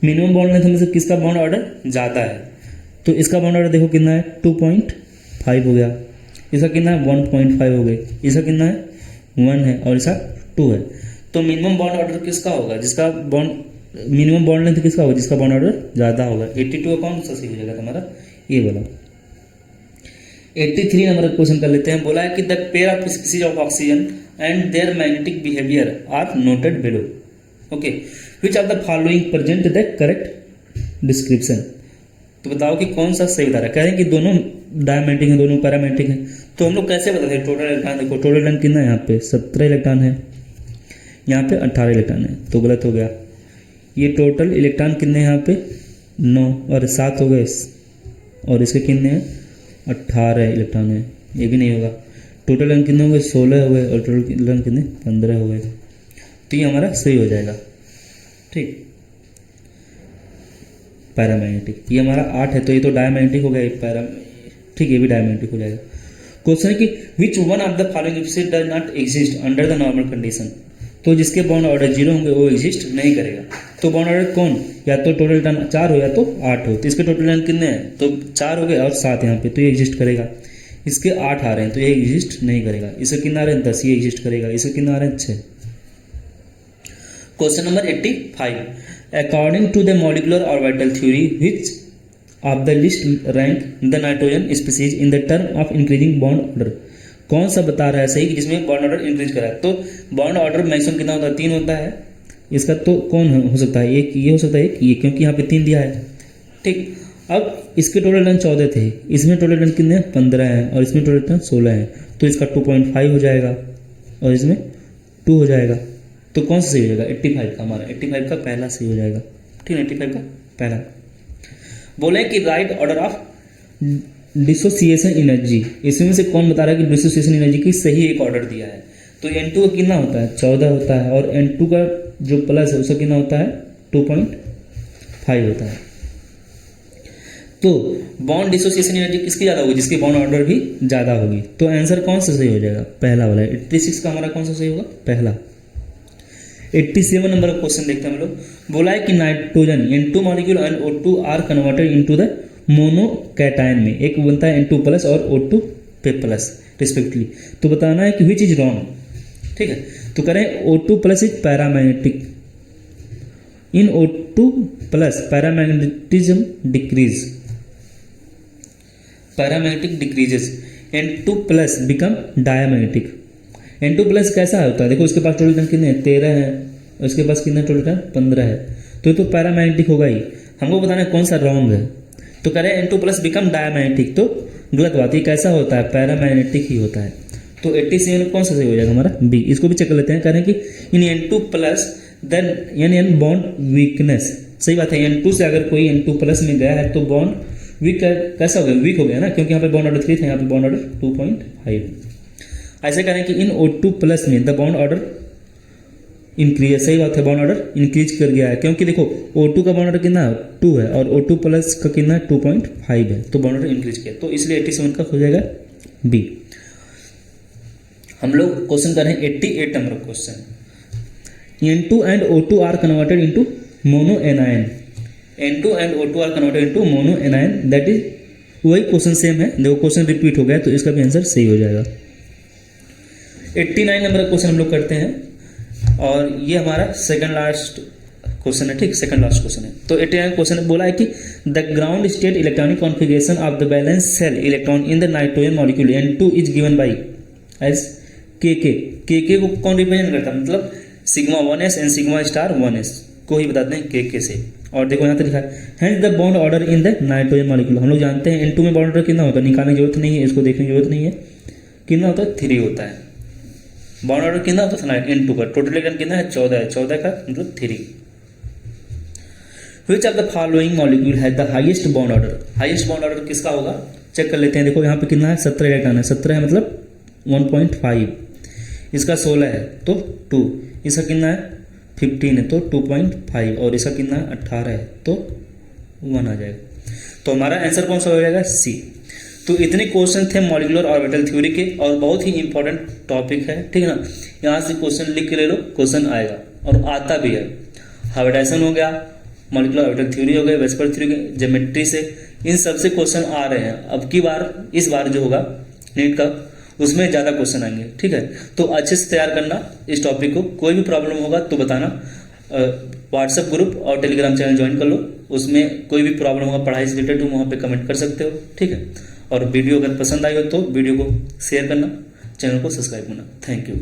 मिनिमम बॉन्ड लेंथ में से किसका बॉन्ड ऑर्डर ज़्यादा है, तो इसका बॉन्ड ऑर्डर देखो कितना है 2.5 हो गया, इसका कितना है 1.5 हो गए, इसका कितना है 1 है, और इसका 2 है। तो मिनिमम बॉन्ड ऑर्डर किसका होगा, जिसका बॉन्ड मिनिमम बॉन्ड लेंथ किसका होगा, जिसका बॉन्ड ऑर्डर ज़्यादा होगा। 82 का कौन सा सही हो जाएगा तुम्हारा, ये वाला। 83 नंबर का क्वेश्चन कर लेते हैं, बोला है कि the pair of species of oxygen and their magnetic behaviour are noted below. Okay, which of the following present the correct description. तो बताओ कि कौन सा सही बता रहा है, कह रहे हैं कि दोनों डायमैग्नेटिक हैं, दोनों पैरामैग्नेटिक हैं, तो हम लोग कैसे बताते हैं टोटल इलेक्ट्रॉन। देखो टोटल इलेक्ट्रॉन कितना है, यहाँ पे 17 इलेक्ट्रॉन है, यहाँ पे 18 इलेक्ट्रॉन है, तो गलत हो गया। ये टोटल इलेक्ट्रॉन कितने हैं यहाँ पे 9 और 7 हो गए, और इसके कितने हैं 18 इलेक्ट्रॉन है, ये भी नहीं होगा। टोटल इलेक्ट्रॉन कितने हो गए 16 हो गए, और टोटल इलेक्ट्रॉन कितने 15 हो गए, तो ये हमारा सही हो जाएगा। ठीक, पैरामैग्नेटिक ये हमारा 8 है, तो ये तो डायमैग्नेटिक हो गया, ये ठीक, ये भी डायमैग्नेटिक हो जाएगा। क्वेश्चन है कि विच one of the following species does not exist under the normal condition. तो जिसके बॉन्ड ऑर्डर 0 होंगे वो एग्जिस्ट नहीं करेगा। तो बॉन्ड ऑर्डर कौन, या तो टोटल इलेक्ट्रॉन 4 हो या तो 8 हो, तो इसके टोटल इलेक्ट्रॉन कितने हैं, तो 4 हो गए और 7 यहाँ पे, तो ये एग्जिस्ट करेगा। इसके 8 आ रहे हैं तो ये एग्जिस्ट नहीं करेगा। इसके कितना आ रहे हैं 10, ये एग्जिस्ट करेगा। इसके कितना आ रहे हैं 6। Question number 85, according to the molecular orbital theory which of the list rank the nitrogen species in the term of increasing bond order. कौन सा बता रहा है सही कि जिसमें बॉन्ड ऑर्डर इंक्रीज करा है। तो बॉन्ड ऑर्डर मैक्सिमम कितना होता है, 3 होता है। इसका तो कौन हो सकता है, एक ये हो सकता है, एक ये, क्योंकि यहाँ पे 3 दिया है। ठीक, अब इसके टोटल टर्न 14 थे, इसमें टोटल टर्न कितने 15 हैं और इसमें टोटल टर्न 16 हैं, तो इसका 2.5 हो जाएगा और इसमें 2 हो जाएगा। तो कौन सा सही हो जाएगा, 85 का, हमारा 85 का पहला सही हो जाएगा। ठीक है, 85 का पहला। बोले कि right order of dissociation energy, इसमें से कौन बता रहा है कि डिसोसिएशन एनर्जी की सही एक ऑर्डर दिया है। तो N2 का कितना होता है, 14 होता है, और N2 का जो प्लस है उसका कितना होता है, 2.5 होता है। तो बॉन्ड डिसोसिएशन एनर्जी किसकी ज़्यादा होगी, जिसकी बॉन्ड ऑर्डर भी ज़्यादा होगी। तो आंसर कौन सा सही हो जाएगा, पहला वाला। 86 का हमारा कौन सा सही होगा, पहला। 87 नंबर का क्वेश्चन देखते हैं हम लोग। बोला है कि nitrogen N2 molecule and O2 are converted into the monocation में, एक बनता है N2 प्लस और O2 पे प्लस रिस्पेक्टिवली। तो बताना है कि विच इज रॉन्ग। ठीक है, तो करें O2 plus is paramagnetic, in O2 plus paramagnetism decrease, paramagnetic decreases, N2 plus become diamagnetic. N2 plus कैसा होता है, देखो इसके पास टोटल टर्न कितने हैं, 13 है, और इसके पास कितने टोटल टर्न 15 है, तो ये तो पैरामैग्नेटिक होगा ही। हमको बताना है कौन सा रॉन्ग है। तो कह रहे हैं N2 प्लस बिकम डायमैग्नेटिक, तो गलत बात है, कैसा होता है, पैरामैग्नेटिक ही होता है। तो 87 कौन सा सही हो जाएगा हमारा, बी। इसको भी चेक कर लेते हैं। कह रहे हैं कि in N2 plus then N bond weakness, सही बात है। N2 से अगर कोई N2 प्लस में गया है तो बॉन्ड वीक कैसा हो गया, वीक हो गया ना, क्योंकि यहाँ पे बॉन्ड ऑर्डर 3 था, यहाँ पे बॉन्ड ऑर्डर 2.5। ऐसे करें कि इन O2 प्लस में द बॉन्ड ऑर्डर इंक्रीज, सही बात है, बॉन्ड ऑर्डर इंक्रीज कर गया है, क्योंकि देखो O2 का बॉन्ड ऑर्डर कितना 2 है और O2 प्लस का कितना 2.5 है, तो बॉन्ड ऑर्डर इंक्रीज किया, तो इसलिए 87 का हो जाएगा बी। हम लोग क्वेश्चन कर रहे हैं 88 number question. N2 and O2 are converted into mono anion, N2 and O2 are converted into mono anion, that is, वही क्वेश्चन सेम है, देखो क्वेश्चन रिपीट हो गया, तो इसका भी आंसर सही हो जाएगा। 89 नंबर का क्वेश्चन हम लोग करते हैं, और ये हमारा सेकंड लास्ट क्वेश्चन है। ठीक, सेकंड लास्ट क्वेश्चन है। तो 89 क्वेश्चन बोला है कि the ground state electronic configuration of the valence shell electron in the nitrogen molecule N2 is given by as के को कौन रिप्रेजेंट करता है, मतलब sigma 1s and sigma star 1s को ही बताते हैं के से। और देखो यहाँ तक लिखा है hence the bond order in the nitrogen molecule. हम लोग जानते हैं N2 में बॉन्ड ऑर्डर कितना होता है, निकालने की जरूरत नहीं है, इसको देखने की जरूरत नहीं है, कितना होता है 3 होता है। बॉन्ड ऑर्डर कितना होता है N2 का, टोटल इलेक्ट्रॉन कितना है 14 है, 14 का मतलब 3। Which of the following molecule है the highest bond order, highest bond order किसका होगा चेक कर लेते हैं। देखो यहाँ पे कितना है 17 इलेक्ट्रॉन है, 17 है मतलब 1.5, इसका 16 है तो 2, इसका कितना है 15 है तो 2.5, और इसका कितना है 18 है तो 1 आ जाएगा। तो हमारा आंसर कौन सा हो जाएगा, सी। तो इतने क्वेश्चन थे मॉलिक्यूलर ऑर्बिटल थ्योरी के, और बहुत ही इंपॉर्टेंट टॉपिक है, ठीक है ना। यहाँ से क्वेश्चन लिख के ले लो, क्वेश्चन आएगा और आता भी है। हाइब्रिडाइजेशन हो गया, मॉलिक्यूलर ऑर्बिटल थ्योरी हो गई, वेस्पर थ्योरी, ज्योमेट्री से, इन सब से क्वेश्चन आ रहे हैं। अब की बार इस बार जो होगा नीट का, उसमें ज़्यादा क्वेश्चन आएंगे, ठीक है। तो अच्छे से तैयार करना इस टॉपिक को। कोई भी प्रॉब्लम होगा तो बताना। व्हाट्सएप ग्रुप और टेलीग्राम चैनल ज्वाइन कर लो, उसमें कोई भी प्रॉब्लम होगा पढ़ाई से रिलेटेड तुम वहाँ पे कमेंट कर सकते हो, ठीक है। और वीडियो अगर पसंद आई हो तो वीडियो को शेयर करना, चैनल को सब्सक्राइब करना। Thank you.